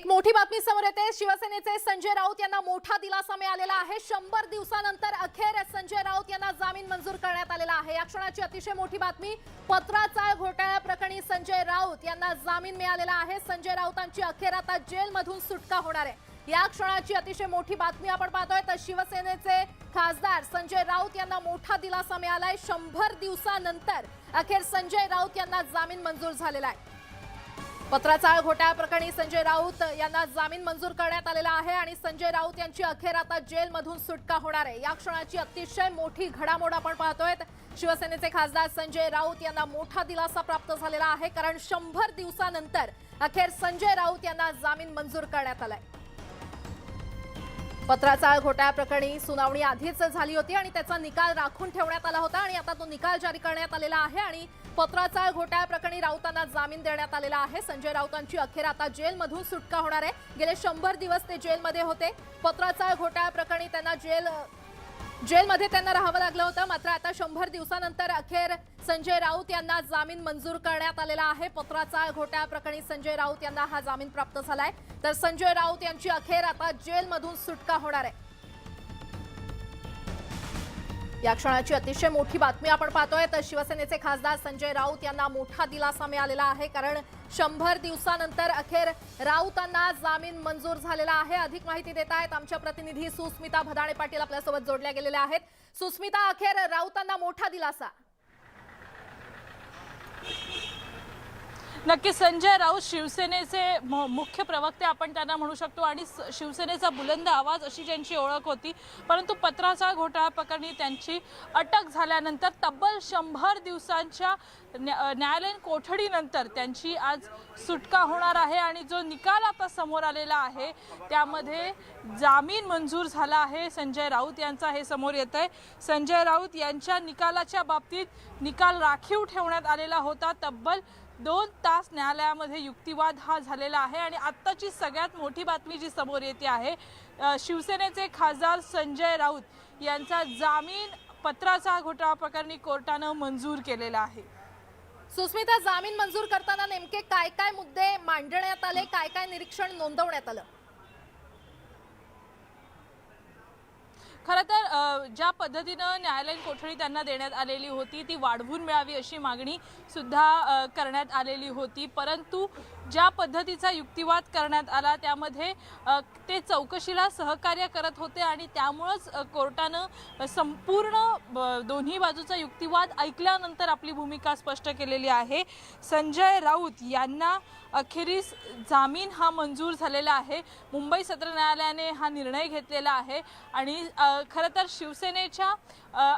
एक मोठी बातमी समोर येते। शिवसेनेचे संजय राऊत यांना मोठा दिलासा मिळालेला आहे। 100 दिवसानंतर अखेर संजय राऊत यांना जामीन मंजूर करण्यात आलेला आहे। या क्षणाची अतिशय मोठी बातमी, पत्राचाळ घोटाळ्या प्रकरणी संजय राऊत यांना जामीन मिळालेला आहे। संजय राऊतांची अखेर आता जेलमधून सुटका होणार आहे। या क्षणाची अतिशय मोठी बातमी आपण पाहतोय तर शिवसेनेचे खासदार संजय राऊत यांना मोठा दिलासा मिळालाय। 100 दिवसानंतर अखेर संजय राऊत यांना जामीन मंजूर झालेला आहे। पत्राचाळ घोटाळ्या प्रकरणी संजय राऊत यांना जामीन मंजूर करण्यात आलेला आहे आणि संजय राऊत यांची अखेर आता जेलमधून सुटका होणार आहे। या क्षणाची अतिशय मोठी घडामोड आपण पाहतोय। शिवसेनेचे खासदार संजय राऊत यांना मोठा दिलासा प्राप्त झालेला आहे, कारण 100 दिवसानंतर अखेर संजय राऊत यांना जामीन मंजूर करण्यात आलाय। पत्राचाळ घोटाळ्या प्रकरणी सुनावणी आधीच झाली होती आणि त्याचा निकाल राखून ठेवण्यात आला होता आणि आता तो निकाल जारी करण्यात आलेला आहे आणि पत्राचाळ घोटाळ्या प्रकरणी राऊतांना जामीन देण्यात आलेला आहे। संजय राऊतांची अखेर आता जेलमधून सुटका होणार आहे। गेले 100 दिवस ते जेलमध्ये होते। पत्राचाळ घोटाळ्या प्रकरणी त्यांना जेलमध्ये राहावं लागलं होतं, मात्र आता 100 दिवसानंतर अखेर संजय राऊत यांना जामीन मंजूर करण्यात आलेला आहे। पत्राचाळ घोटाळ्या प्रकरणी संजय राऊत यांना हा जामीन प्राप्त झालाय, तर संजय राऊत यांची अखेर आता जेलमधून सुटका होणार आहे। या क्षणाची अतिशय मोठी बातमी आपण पाहतोय तर शिवसेनेचे खासदार संजय राऊत यांना मोठा दिलासा मिळालेला आहे, कारण 100 दिवसानंतर अखेर राऊतांना जामीन मंजूर झालेला आहे। अधिक माहिती देत आहेत आमच्या प्रतिनिधी सुस्मिता भदाणे पाटील आपल्यासोबत जोडल्या गेलेल्या आहेत। सुस्मिता, अखेर राऊतांना मोठा दिलासा। नक्की संजय राऊत शिवसेनेचे मुख्य प्रवक्ते आपण त्यांना म्हणू शकतो आणि शिवसेनेचा बुलंद आवाज अशी ज्यांची ओळख होती, परंतु पत्राचाळ घोटाळा प्रकरणी त्यांची अटक झाल्यानंतर तब्बल 100 दिवसांच्या न्यायालयीन कोठडीनंतर त्यांची आज सुटका होणार आहे आणि जो निकाल आता समोर आलेला आहे त्यामध्ये जामीन मंजूर झाला आहे संजय राऊत यांचा, हे समोर येत आहे। संजय राऊत यांच्या निकालाच्या बाबतीत निकाल राखीव ठेवण्यात आलेला होता। तब्बल 2 तास न्यायालयामध्ये युक्तिवाद हा झालेला आहे आणि आत्ताची सगळ्यात मोठी बातमी जी समोर येते आहे, शिवसेनेचे खासदार संजय राऊत यांचा जामीन पत्राचाळ घोटाळा प्रकरणी कोर्टानं मंजूर केलेला आहे। सुस्मिता, जामीन मंजूर करताना नेमके काय काय मुद्दे मांडण्यात आले, काय काय निरीक्षण नोंदवण्यात आलं? खरं तर ज्या पद्धतीनं न्यायालयीन कोठडी त्यांना देण्यात आलेली होती ती वाढवून मिळावी अशी मागणी सुद्धा करण्यात आलेली होती, परंतु ज्या पद्धतीचा युक्तिवाद करण्यात आला त्यामध्ये ते चौकशीला सहकार्य करत होते आणि त्यामुळेच कोर्टानं संपूर्ण दोन्ही बाजूचा युक्तिवाद ऐकल्यानंतर आपली भूमिका स्पष्ट केलेली आहे। संजय राऊत यांना अखेरीस जामीन हा मंजूर झालेला आहे। मुंबई सत्र न्यायालयाने हा निर्णय घेतलेला आहे आणि खरं तर शिवसेनेच्या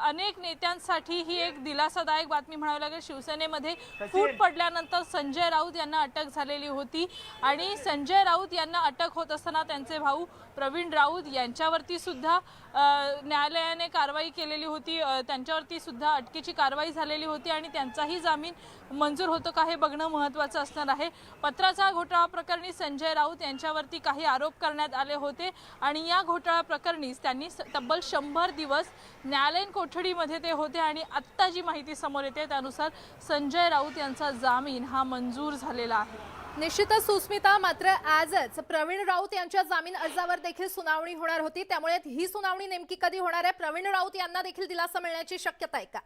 अनेक नेत्यांसाठी ही एक दिलासादायक बातमी म्हणावी लागेल। शिवसेनेमध्ये फूट पडल्यानंतर संजय राऊत यांना अटक झालेली होती आणि संजय राऊत यांना अटक होत असताना त्यांचे भाऊ प्रवीण राऊत यांच्यावरती सुद्धा न्यायालयाने कारवाई केलेली होती, त्यांच्यावरती सुद्धा अटकेची कारवाई झालेली होती आणि त्यांचाही जामीन मंजूर होतो का हे बघणं महत्त्वाचं असणार आहे। पत्राचाळ घोटाळा प्रकरणी संजय राऊत यांच्यावरती काही आरोप करण्यात आले होते आणि या घोटाळा प्रकरणी त्यांनी तब्बल 100 दिवस न्यायालयीन कोठडीमध्ये ते होते आणि आत्ता जी माहिती समोर येते त्यानुसार संजय राऊत यांचा जामीन हा मंजूर झालेला आहे। निश्चितच सुस्मिता, मात्र आजच प्रवीण राऊत यांच्या जामीन अर्जावर देखील सुनावणी होणार होती, त्यामुळे ही सुनावणी नेमकी कधी होणार आहे? प्रवीण राऊत यांना देखील दिलासा मिळण्याची शक्यता आहे का?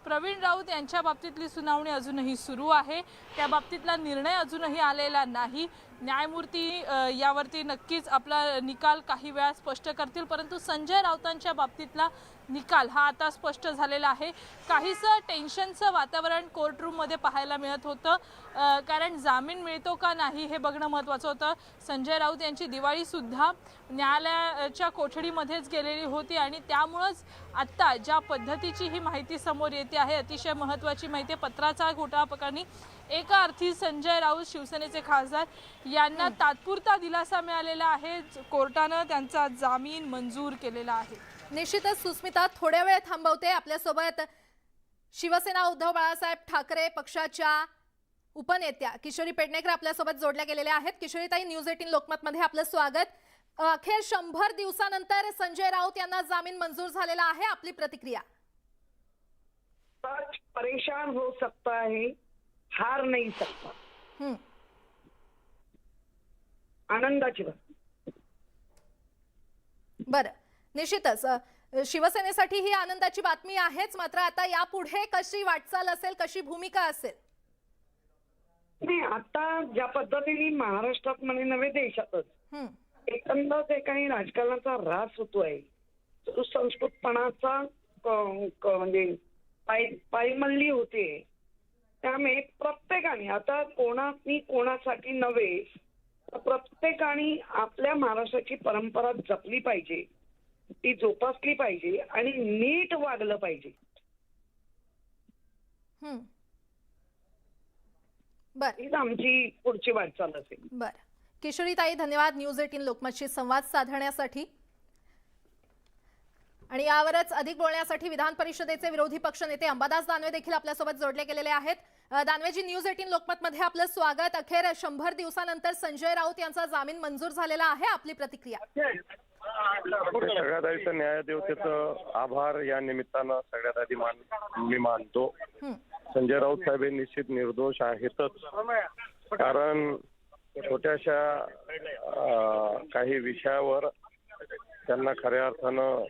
प्रवीण राऊत यांच्या बाबतीतली सुनावणी अजूनही सुरू आहे, त्या बाबतीतला निर्णय अजूनही आलेला नाही। न्यायमूर्ती यावरती नक्कीच आपला निकाल काही वेळा स्पष्ट करतील, परंतु संजय राऊतांच्या बाबतीतला निकाल हा आता स्पष्ट झालेला आहे। काहीसं टेन्शनचं वातावरण कोर्टरूममध्ये पाहायला मिळत होतं, कारण जामीन मिळतो का नाही हे बघणं महत्त्वाचं होतं। संजय राऊत यांची दिवाळीसुद्धा न्यायालयाच्या कोठडीमध्येच गेलेली होती आणि त्यामुळंच आत्ता ज्या पद्धतीची ही माहिती समोर येते आहे, अतिशय महत्त्वाची माहिती, पत्राचाळ घोटाळा प्रकरणी एका अर्थी संजय राऊत शिवसेनेचे खासदार यांना तात्पुरता दिलासा मिळालेला आहे। कोर्टानं त्यांचा जामीन मंजूर केलेला आहे। निश्चितच सुस्मिता, थोड्या वेळ थांबवते। आपल्यासोबत शिवसेना उद्धव बाळासाहेब ठाकरे पक्षाच्या उपनेत्या किशोरी पेडणेकर आपल्यासोबत जोडल्या गेलेल्या आहेत। किशोरीताई, न्यूज 18 लोकमत मध्ये आपलं स्वागत। अखेर 100 दिवसानंतर संजय राऊत यांना जामीन मंजूर झालेला आहे, आपली प्रतिक्रिया? परेशान हो सकता है हार नहीं सकता. हं. आनंदाची बातमी. बरं, निश्चितच शिवसेनेसाठी ही आनंदाची बातमी आहेच. मात्र आता यापुढे कशी वाटचाल असेल, कशी भूमिका असेल? नाही, आता ज्या पद्धतीने महाराष्ट्रात म्हणे नव्हे देशातच हं. एकंदर जे काही राजकारणाचा ऱ्हास होतोय, सुसंस्कृतपणाचा म्हणजे पायमल्ली होते. त्यामुळे प्रत्येकाने आता कोणासाठी नव्हे, तर प्रत्येकाने आपल्या महाराष्ट्राची परंपरा जपली पाहिजे, ती जोपासली पाहिजे आणि नीट वागलं पाहिजे. हं. बर हीच आमची पुढची वाटचाल असेल. बर किशोरीताई, धन्यवाद न्यूज 18 लोकमतशी संवाद साधण्यासाठी. आणि यावरच अधिक बोलण्यासाठी विधान परिषदेचे विरोधी पक्षनेते अंबादास दानवे देखील आपल्यासोबत जोडले गेलेले आहेत. दानवेजी, न्यूज 18 लोकमत मध्ये आपलं स्वागत. अखेर 100 दिवसानंतर संजय राऊत यांचा जामीन मंजूर झालेला आहे, आपली प्रतिक्रिया? सगळ्यात आधी तर न्यायदेवतेचं आभार या निमित्तानं सगळ्यात आधी मी मानतो. संजय राऊत साहेब हे निश्चित निर्दोष आहेतच. कारण छोट्याशा काही विषयावर त्यांना खऱ्या अर्थानं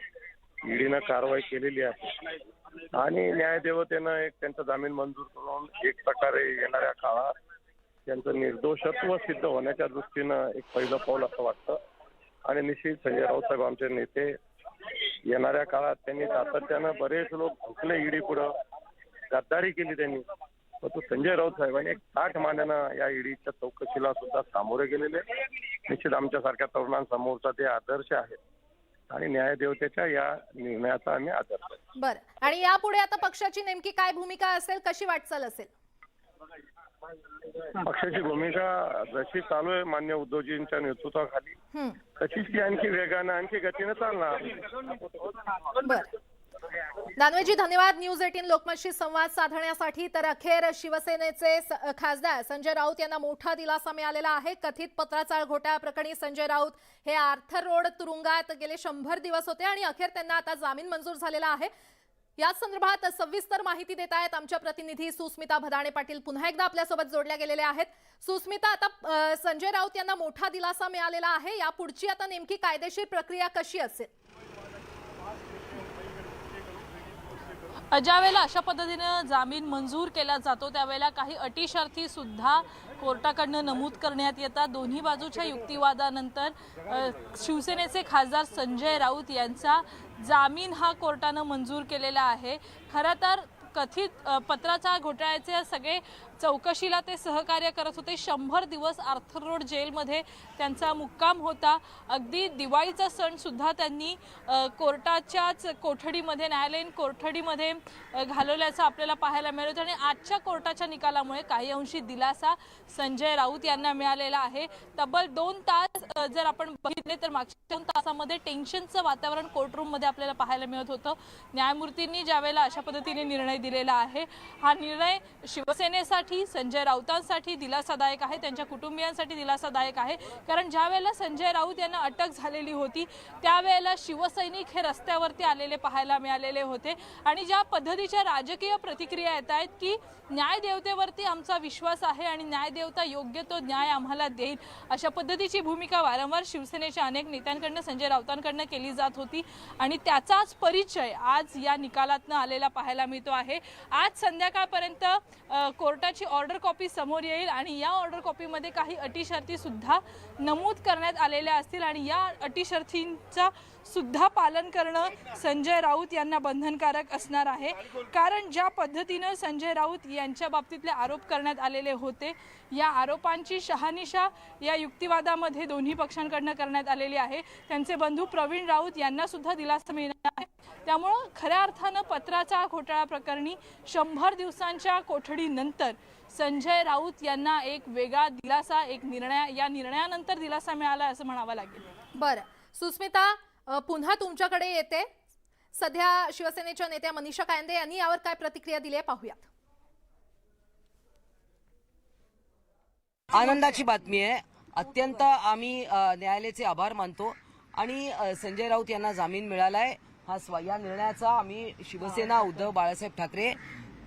ईडीनं कारवाई केलेली आहे आणि न्यायदेवतेनं एक त्यांचा जामीन मंजूर करून एक प्रकारे येणाऱ्या काळात त्यांचं निर्दोषत्व सिद्ध होण्याच्या दृष्टीनं एक पहिलं पाऊल असं वाटतं. आणि निश्चित संजय राऊत साहेब आमचे नेते, येणाऱ्या काळात त्यांनी सातत्यानं बरेच लोक झुकले ईडी पुढं, गद्दारी केली त्यांनी, परंतु संजय राऊत साहेबांनी एक ताठ मानेनं या ईडीच्या चौकशीला सुद्धा सामोरे गेलेले. निश्चित आमच्यासारख्या तरुणांसमोरचा ते आदर्श आहे आणि न्यायदेवतेच्या या निर्णयाचा आम्ही आदर करतो. बरं, आणि यापुढे आता पक्षाची नेमकी काय भूमिका असेल, कशी वाटचाल असेल? पक्षाची भूमिका जशी चालू आहे मान्य उद्धवजींच्या नेतृत्वाखाली, तशीच ती आणखी वेगानं आणखी गतीनं चालणार. बरं, दानवेजी धन्यवाद न्यूज 18 लोकमतशी संवाद साधण्यासाठी. तर अखेर शिवसेनेचे खासदार संजय राऊत यांना मोठा दिलासा मिळालेला आहे. कथित पत्राचाळ घोटाळ्याप्रकरणी संजय राऊत हे आर्थर रोड तुरुंगात गेले 100 दिवस होते आणि अखेर त्यांना आता जामीन मंजूर झालेला आहे. या संदर्भात सविस्तर माहिती देत आहेत आमच्या प्रतिनिधी सुस्मिता भदाणे पाटील. पुन्हा एकदा आपल्यासोबत जोडल्या गेलेल्या आहेत. सुस्मिता, आता संजय राऊत यांना मोठा दिलासा मिळालेला आहे. या पुढची आता नेमकी कायदेशीर प्रक्रिया कशी असेल? ज्यावेळेला अशा पद्धतीने जामीन मंजूर केला जातो त्यावेळेला काही अटी शर्ती सुद्धा कोर्टाकडनं नमूद करण्यात येतात. दोन्ही बाजूच्या युक्तिवादानंतर शिवसेनेचे खासदार संजय राऊत यांचा जामीन हा कोर्टानं मंजूर केलेला आहे. खरं तर कथित पत्राचाळ घोटाळ्याचे सगळे चौकशीला ते सहकार्य करत होते. 100 दिवस आर्थर रोड जेलमध्ये त्यांचा मुक्काम होता. अगदी दिवाळीचा सण सुद्धा त्यांनी कोर्टाच्याच कोठडीमध्ये, न्यायालयीन कोठडीमध्ये घालवल्याचं आपल्याला पाहायला मिळत. आणि आजच्या कोर्टाच्या निकालामुळे काही अंशी दिलासा संजय राऊत यांना मिळालेला आहे. तब्बल 2 तास जर आपण बघितले तर मागच्या 2 तासामध्ये टेन्शनचं वातावरण कोर्टरूममध्ये आपल्याला पाहायला मिळत होतं. न्यायमूर्तींनी ज्यावेळेला अशा पद्धतीने निर्णय दिलेला आहे, हा निर्णय शिवसेनेसाठी, संजय राऊतांसाठी दिलासादायक आहे, त्यांच्या कुटुंबियांसाठी दिलासादायक आहे. कारण ज्या वेळेला संजय राऊत यांना अटक झालेली होती त्यावेळेला शिवसैनिक हे रस्त्यावरती आलेले पाहायला मिळालेले होते. आणि ज्या पद्धतीच्या राजकीय प्रतिक्रिया येत आहेत की न्यायदेवतेवरती आमचा विश्वास आहे आणि न्यायदेवता योग्य तो न्याय आम्हाला देईल, अशा पद्धतीची भूमिका वारंवार शिवसेनेच्या अनेक नेत्यांकडनं, संजय राऊतांकडनं केली जात होती. आणि त्याचाच परिचय आज या निकालातनं आलेला पाहायला मिळतो आहे. आज संध्याकाळपर्यंत कोर्टाची ऑर्डर कॉपी समोर येईल आणि या ऑर्डर कॉपीमध्ये काही अटी शर्ती सुद्धा नमूद करण्यात आलेल्या असतील आणि या अटी शर्तींचा सुद्धा पालन करणं संजय राऊत यांना बंधनकारक असणार आहे. कारण ज्या पद्धतीनं संजय राऊत यांच्या बाबतीतले आरोप करण्यात आलेले होते, या आरोपांची शहानिशा या युक्तिवादामध्ये दोन्ही पक्षांकडनं करण्यात आलेली आहे. त्यांचे बंधू प्रवीण राऊत यांना सुद्धा दिलासा मिळणार आहे. त्यामुळं खऱ्या अर्थानं पत्राचाळ घोटाळा प्रकरणी 100 दिवसांच्या कोठडीनंतर संजय राऊत यांना एक वेगळा दिलासा, एक निर्णय, या निर्णयानंतर दिलासा मिळाला असं म्हणावं लागेल. बरं, सुस्मिता, पुन्हा तुमच्याकडे येते. सध्या शिवसेनेच्या नेत्या मनीषा कायंदे यांनी यावर काय प्रतिक्रिया दिली आहे पाहूयात. आनंदाची बातमी आहे. अत्यंत आम्ही न्यायालयाचे आभार मानतो आणि संजय राऊत यांना जामीन मिळालाय. या निर्णयाचा आम्ही शिवसेना, उद्धव बाळासाहेब ठाकरे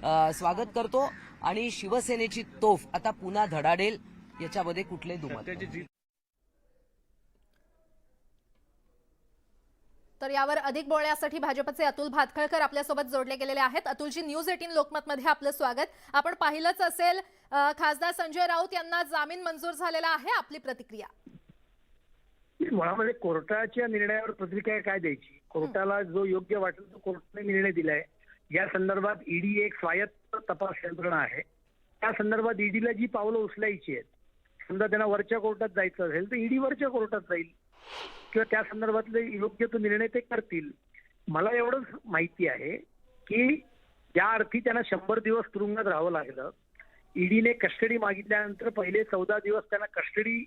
स्वागत करतो आणि शिवसेनेची तोफ आता पुन्हा धडाडेल याच्यामध्ये कुठले दुमत नाही. तर यावर अधिक बोलण्यासाठी भाजपचे अतुल भातखळकर आपल्यासोबत जोडले गेलेले आहेत. अतुलजी, न्यूज 18 लोकमत मध्ये आपलं स्वागत. आपण पाहिलंच असेल खासदार संजय राऊत यांना जामीन मंजूर झालेला आहे. आपली प्रतिक्रिया? मुळामध्ये कोर्टाच्या निर्णयावर प्रतिक्रिया काय द्यायची? कोर्टाला जो योग्य वाटेल तो कोर्टाने निर्णय दिलाय. या संदर्भात ईडी एक स्वायत्त तपास यंत्रणा आहे. त्या संदर्भात ईडीला जी पावलं उचलायची आहेत, समजा त्यांना वरच्या कोर्टात जायचं असेल तर ईडी वरच्या कोर्टात जाईल किंवा त्या संदर्भातले योग्य तो निर्णय ते करतील. मला एवढंच माहिती आहे की ज्या अर्थी त्यांना 100 दिवस तुरुंगात राहावं लागलं, ईडीने कस्टडी मागितल्यानंतर पहिले 14 दिवस त्यांना कस्टडी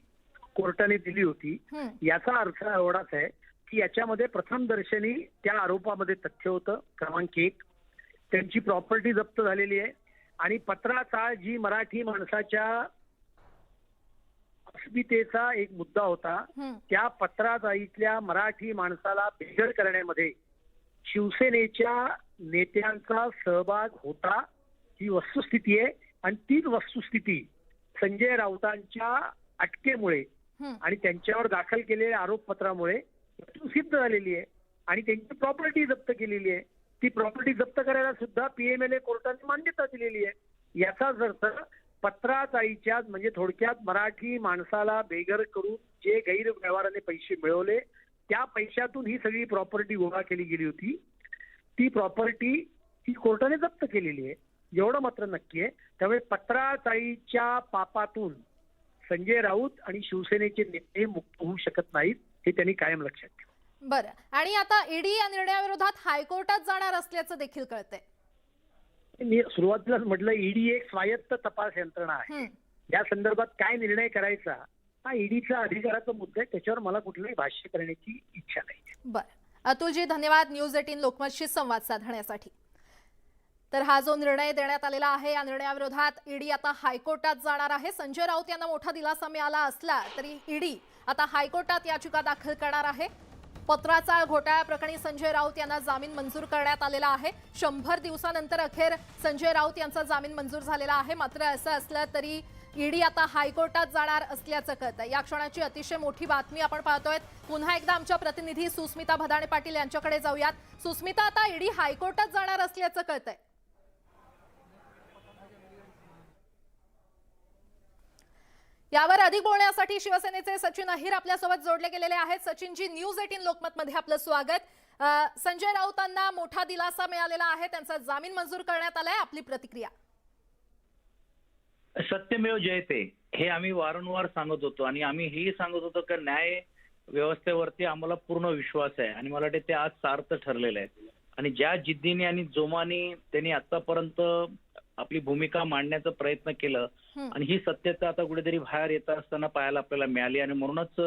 कोर्टाने दिली होती. याचा अर्थ एवढाच आहे की याच्यामध्ये प्रथम दर्शनी त्या आरोपामध्ये तथ्य होतं. क्रमांक 1, त्यांची प्रॉपर्टी जप्त झालेली आहे आणि पत्राचाळ जी मराठी माणसाच्या अस्मितेचा एक मुद्दा होता, त्या पत्राचाळीतल्या मराठी माणसाला बेघर करण्यामध्ये शिवसेनेच्या नेत्यांचा सहभाग होता, ही वस्तुस्थिती आहे. आणि तीच वस्तुस्थिती संजय राऊतांच्या अटकेमुळे आणि त्यांच्यावर दाखल केलेल्या आरोपपत्रामुळे सिद्ध झालेली आहे आणि त्यांची प्रॉपर्टी जप्त केलेली आहे. ती प्रॉपर्टी जप्त करायला सुद्धा PMLA कोर्टाने मान्यता दिलेली आहे. याचाच अर्थ पत्राचाळीच्या म्हणजे थोडक्यात मराठी माणसाला बेघर करून जे गैरव्यवहाराने पैसे मिळवले, त्या पैशातून ही सगळी प्रॉपर्टी गोळा केली गेली होती. ती प्रॉपर्टी ही कोर्टाने जप्त केलेली आहे, एवढं मात्र नक्की आहे. त्यामुळे पत्राचाळीच्या पापातून संजय राऊत आणि शिवसेनेचे नेते मुक्त होऊ शकत नाहीत, हे त्यांनी कायम लक्षात ठेवा. बरं, आणि आता ईडी या निर्णयाविरोधात हायकोर्टात जाणार असल्याचं देखील कळतंय. मी सुरुवातीलाच म्हटलं, ईडी एक स्वायत्त तपास यंत्रणा आहे. या संदर्भात काय निर्णय करायचा हा ईडीचा अधिकाराचा मुद्दा आहे. त्याच्यावर मला कुठलंही भाष्य करण्याची इच्छा नाही. बरं, अतुलजी धन्यवाद न्यूज 18 लोकमतशी संवाद साधण्यासाठी. तर हा जो निर्णय देण्यात आलेला आहे, या निर्णयाविरोधात ईडी आता हायकोर्टात जाणार आहे. संजय राऊत यांना मोठा दिलासा मिळाला असला तरी ईडी आता हायकोर्टात याचिका दाखल करणार आहे. पत्राचाळ घोटाळा प्रकरणी संजय राऊत यांना जामीन मंजूर करण्यात आलेला आहे. 100 दिवसानंतर अखेर संजय राऊत यांचा जामीन मंजूर झालेला आहे. मात्र असं असलं तरी ईडी आता हायकोर्टात जाणार असल्याचं कळतंय. या क्षणाची अतिशय मोठी बातमी आपण पाहतोय. पुन्हा एकदा आमच्या प्रतिनिधी सुस्मिता भदाणे पाटील यांच्याकडे जाऊयात. सुस्मिता, आता ईडी हायकोर्टात जाणार असल्याचं कळतंय. यावर अधिक बोलण्यासाठी शिवसेनेचे सचिन अहिर आपल्यासोबत जोडले गेलेले आहेत. सचिनजी, न्यूज 18 लोकमत मध्ये आपलं स्वागत. संजय राऊतांना मोठा दिलासा मिळालेला आहे, त्यांचा जामीन मंजूर करण्यात आलाय. आपली प्रतिक्रिया? सत्यमेव जयते हे आम्ही वारंवार सांगत होतो आणि आम्ही हेही सांगत होतो की न्याय व्यवस्थेवरती आम्हाला पूर्ण विश्वास आहे आणि मला वाटते ते आज सार्थ ठरलेलं आहे. आणि ज्या जिद्दीने आणि जोमाने त्यांनी आतापर्यंत आपली भूमिका मांडण्याचा प्रयत्न केलं आणि ही सत्यता आता कुठेतरी बाहेर येत असताना पाहायला आपल्याला मिळाली. आणि म्हणूनच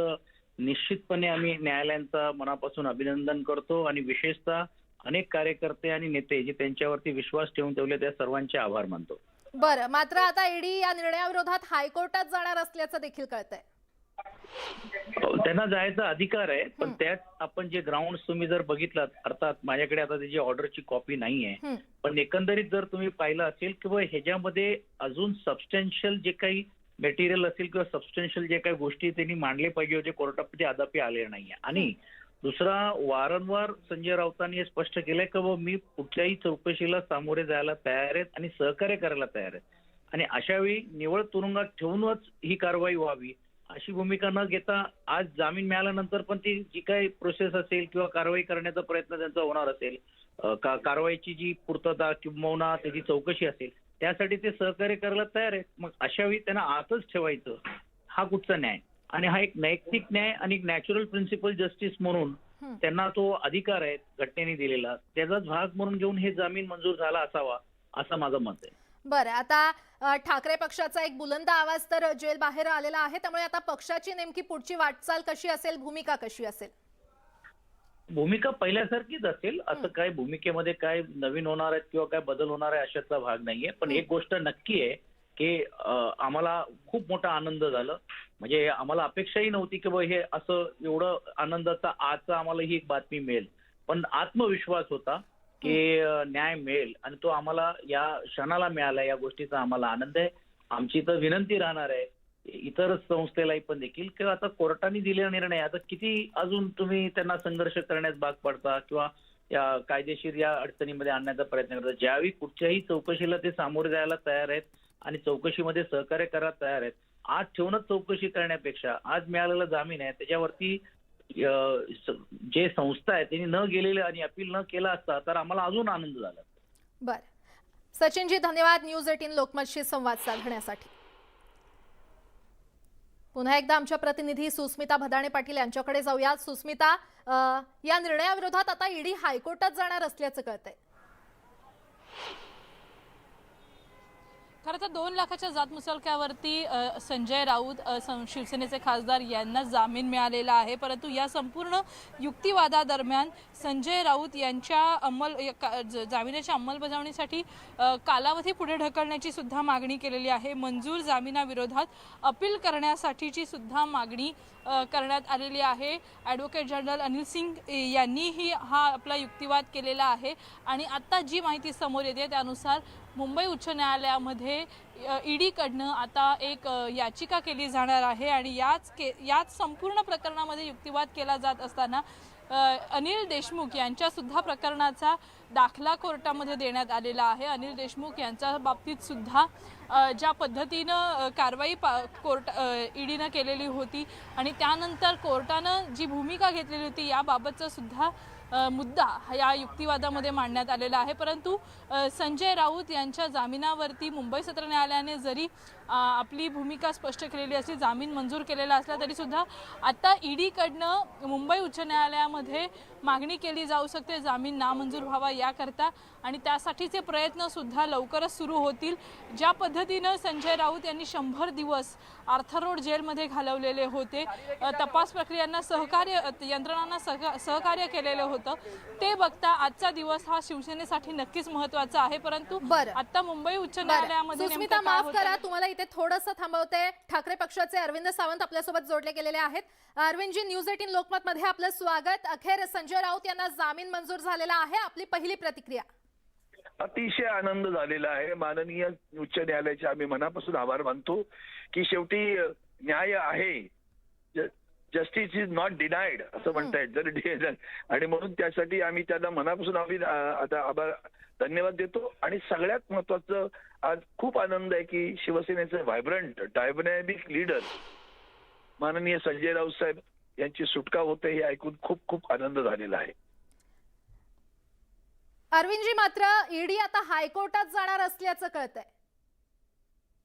निश्चितपणे आम्ही न्यायालयांचा मनापासून अभिनंदन करतो आणि विशेषतः अनेक कार्यकर्ते आणि नेते जे त्यांच्यावरती विश्वास ठेवून ठेवले त्या सर्वांचे आभार मानतो. बरं, मात्र आता ईडी या निर्णयाविरोधात हायकोर्टात जाणार असल्याचं देखील कळतंय. त्यांना जायचा अधिकार आहे, पण त्यात आपण जे ग्राउंड तुम्ही जर बघितलात, अर्थात माझ्याकडे आता त्याची ऑर्डरची कॉपी नाहीये, पण एकंदरीत जर तुम्ही पाहिलं असेल किंवा ह्याच्यामध्ये अजून सबस्टन्शियल जे काही मटेरियल असेल किंवा सबस्टन्शियल जे काही गोष्टी त्यांनी मांडले पाहिजे होते कोर्टामध्ये अद्याप आले नाहीये. आणि दुसरा, वारंवार संजय राऊतांनी हे स्पष्ट केलंय की मी कुठल्याही चौकशीला सामोरे जायला तयार आहेत आणि सहकार्य करायला तयार आहेत आणि अशावेळी निवळ तुरुंगात ठेवूनच ही कारवाई व्हावी अशी भूमिका न घेता आज जामीन मिळाल्यानंतर पण ती जी काही प्रोसेस असेल किंवा कारवाई करण्याचा प्रयत्न त्यांचा होणार असेल, कारवाईची जी पूर्तता किंबहुना त्याची चौकशी असेल, त्यासाठी ते सहकार्य करायला तयार आहेत. मग अशावेळी त्यांना आतच ठेवायचं हा कुठचा न्याय? आणि हा एक नैतिक न्याय आणि एक नॅचरल प्रिन्सिपल जस्टिस म्हणून त्यांना तो अधिकार आहे घटनेने दिलेला, त्याचाच भाग म्हणून घेऊन हे जामीन मंजूर झाला असावा असं माझं मत आहे. बरं, आता ठाकरे पक्षाचा एक बुलंद आवाज तर जेल बाहेर आलेला आहे, त्यामुळे आता पक्षाची नेमकी पुढची वाटचाल कशी असेल, भूमिका कशी असेल? भूमिका पहिल्यासारखीच असेल. असं काय भूमिकेमध्ये काय नवीन होणार आहे किंवा काय बदल होणार आहे अशाचा भाग नाहीये. पण एक गोष्ट नक्की आहे की आम्हाला खूप मोठा आनंद झाला. म्हणजे आम्हाला अपेक्षाही नव्हती की हे असं एवढं आनंदाचा आजचा आम्हाला ही एक बातमी मिळेल, पण आत्मविश्वास होता की न्याय मिळेल आणि तो आम्हाला या क्षणाला मिळाला, या गोष्टीचा आम्हाला आनंद आहे. आमची तर विनंती राहणार आहे इतर संस्थेलाही पण देखील, किंवा आता कोर्टाने दिलेला निर्णय आता किती अजून तुम्ही त्यांना संघर्ष करण्यास भाग पडता किंवा या कायदेशीर या अडचणीमध्ये आणण्याचा प्रयत्न करता. ज्यावेळी कुठच्याही चौकशीला ते सामोरे जायला तयार आहेत आणि चौकशीमध्ये सहकार्य करायला तयार आहेत. आज ठेवूनच चौकशी करण्यापेक्षा आज मिळालेला जामीन आहे त्याच्यावरती जे संस्था आहे त्यांनी न गेलेले आणि अपील न केला असता तर आम्हाला अजून आनंद झाला. बरं, सचिनजी धन्यवाद न्यूज18 लोकमतशी संवाद साधण्यासाठी. पुन्हा एकदा आमच्या प्रतिनिधी सुस्मिता भदाणे पाटील यांच्याकडे जाऊया. सुस्मिता, या निर्णयाविरोधात आता ईडी हायकोर्टात जाणार असल्याचं कळतंय. खरं तर 2 लाखाच्या जात मुचलक्यावरती संजय राऊत शिवसेनेचे खासदार यांना जामीन मिळालेला आहे. परंतु या संपूर्ण युक्तिवादादरम्यान संजय राऊत यांच्या जामिनाच्या अंमलबजावणीसाठी कालावधी पुढे ढकलण्याची सुद्धा मागणी केलेली आहे. मंजूर जामिनाविरोधात अपील करण्यासाठीची सुद्धा मागणी करण्यात आलेली आहे. ॲडव्होकेट जनरल अनिल सिंग यांनीही हा आपला युक्तिवाद केलेला आहे आणि आता जी माहिती समोर येते त्यानुसार मुंबई उच्च न्यायालयामध्ये ईडीकडनं आता एक याचिका केली जाणार आहे आणि याच संपूर्ण प्रकरणामध्ये युक्तिवाद केला जात असताना अनिल देशमुख यांच्या सुद्धा प्रकरणाचा दाखला कोर्टामध्ये देण्यात आलेला आहे. अनिल देशमुख यांच्या बाबतीत सुद्धा ज्या पद्धतीनं कारवाई ईडीनं केलेली होती आणि त्यानंतर कोर्टानं जी भूमिका घेतलेली होती याबाबतचा सुद्धा मुद्दा या युक्तिवादामध्ये मांडण्यात आलेला आहे. परंतु संजय राऊत यांच्या जामिनावरती मुंबई सत्र न्यायालयाने जरी आपली भूमिका स्पष्ट केलेली असली, जामीन मंजूर केलेला असला तरी सुद्धा आता ईडीकडनं मुंबई उच्च न्यायालयामध्ये मागणी केली जाऊ शकते जामीन नामंजूर व्हावा याकरता आणि त्यासाठीचे प्रयत्न सुद्धा लवकरच सुरू होतील. ज्या पद्धतीनं संजय राऊत यांनी 100 दिवस आर्थर रोड जेलमध्ये घालवलेले होते, तपास प्रक्रियांना यंत्रणांना सहकार्य केलेलं होतं, ते बघता आजचा दिवस हा शिवसेनेसाठी नक्कीच महत्त्वाचा आहे. परंतु आता मुंबई उच्च न्यायालयामध्ये सुस्मिता, माफ करा तुम्हाला इथे थोडंसं थांबवते. ठाकरे पक्षाचे अरविंद सावंत आपल्यासोबत जोडले गेलेले आहेत. अरविंदजी, न्यूज18 लोकमत मध्ये आपलं स्वागत. अखेर संजय राऊत यांना जामीन मंजूर झालेला आहे, आपली पहिली प्रतिक्रिया? अतिशय आनंद झालेला आहे. माननीय उच्च न्यायालयाचे आम्ही मनापासून आभार मानतो की शेवटी न्याय आहे, जस्टिस इज नॉट डिनाइड असं म्हणतायत आणि म्हणून त्यासाठी आम्ही त्यांना मनापासून आभार धन्यवाद देतो. आणि सगळ्यात महत्वाचं आज खूप आनंद आहे की शिवसेनेचे व्हायब्रंट डायनामिक लीडर माननीय संजय राऊत साहेब यांची सुटका होते हे ऐकून खूप खूप आनंद झालेला आहे. अरविंदजी, मात्र ईडी आता हायकोर्टात जाणार असल्याचं कळतंय.